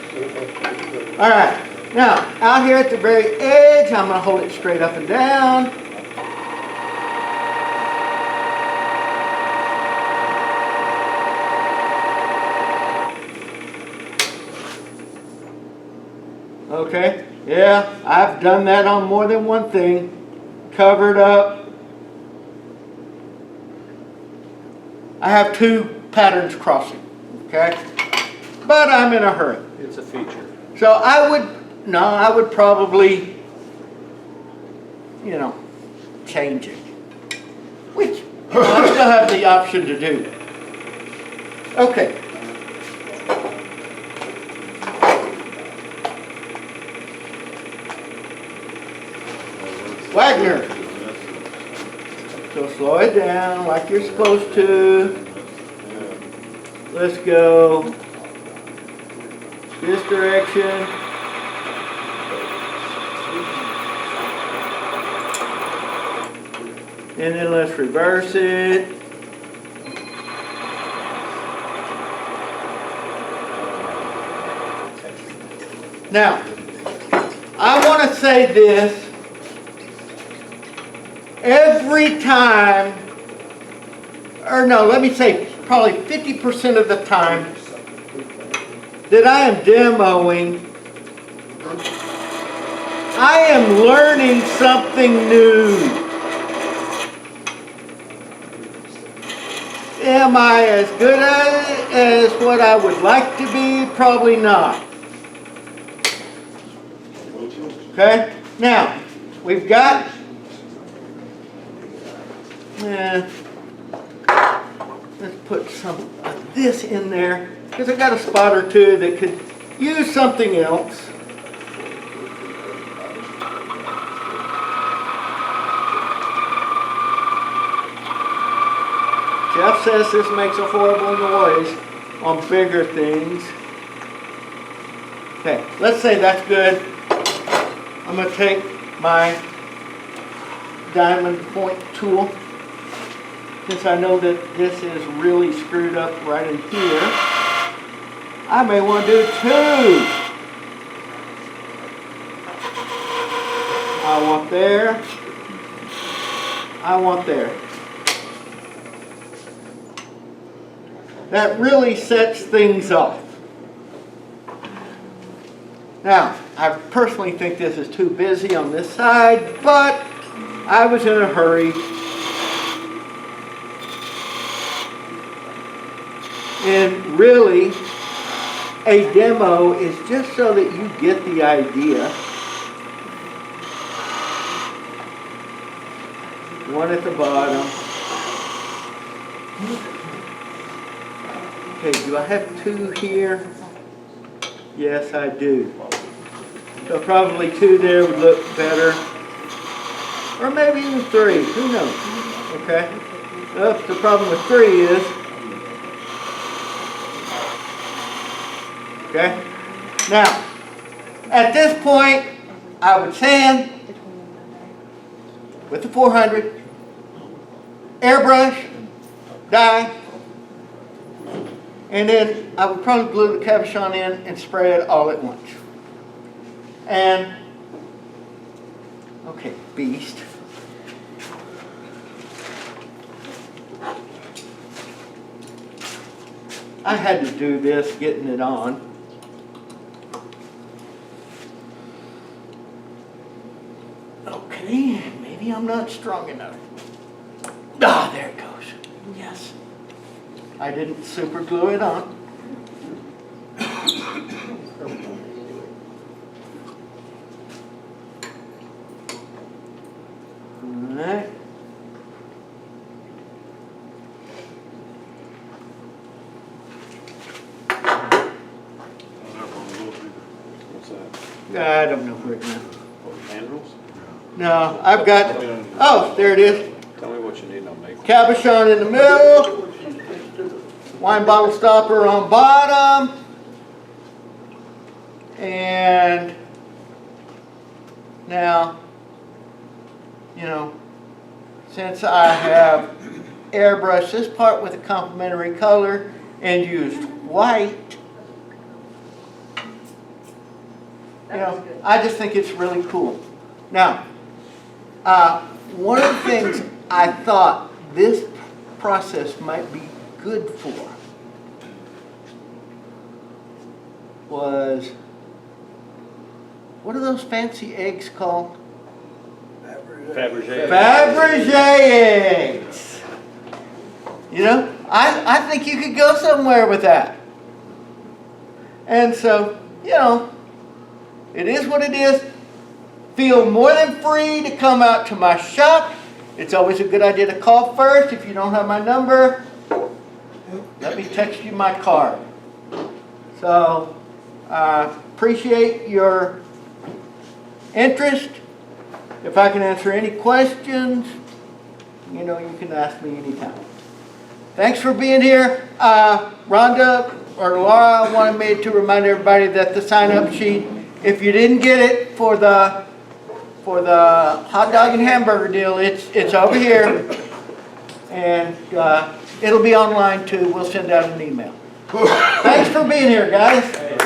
Alright. Now, out here at the very edge, I'm going to hold it straight up and down. Okay, yeah, I've done that on more than one thing. Covered up. I have two patterns crossing. okay? But I'm in a hurry. It's a feature. So I would probably, change it. Which, I still have the option to do that. Okay. Wagner. So slow it down like you're supposed to. Let's go this direction. And then let's reverse it. Now, I want to say this. Every time, or no, let me say probably 50% of the time that I am demoing, I am learning something new. Am I as good at it as what I would like to be? Probably not. Okay? Now, we've got let's put some of this in there because I got a spot or two that could use something else. Jeff says this makes a horrible noise on bigger things. Okay, let's say that's good. I'm going to take my diamond point tool. Since I know that this is really screwed up right in here, I may want to do two. I want there. I want there. That really sets things off. Now, I personally think this is too busy on this side, but I was in a hurry. And really, a demo is just so that you get the idea. One at the bottom. Okay, do I have two here? Yes, I do. So probably two there would look better. Or maybe even three, who knows? Okay. Well, the problem with three is, okay. Now, at this point, I would sand with the 400, airbrush, dye, and then I would probably glue the cabochon in and spray it all at once. And, okay, beast. I had to do this, getting it on. Okay, maybe I'm not strong enough. Ah, there it goes. Yes. I didn't super glue it on. Alright. What's that? I don't know where it is. Mandrels? No, I've got, oh, there it is. Tell me what you need and I'll make one. Cabochon in the middle. Wine bottle stopper on bottom. And now, since I have airbrushed this part with a complementary color and used white, I just think it's really cool. Now, one of the things I thought this process might be good for was, what are those fancy eggs called? Fabergé. Fabergé eggs. I think you could go somewhere with that. And so, you know, it is what it is. Feel more than free to come out to my shop. It's always a good idea to call first. If you don't have my number, let me text you my card. So, appreciate your interest. If I can answer any questions, you know, you can ask me anytime. Thanks for being here. Rhonda or Laura wanted me to remind everybody that the sign-up sheet, if you didn't get it for the hot dog and hamburger deal, it's over here, and it'll be online too. We'll send out an email. Thanks for being here, guys.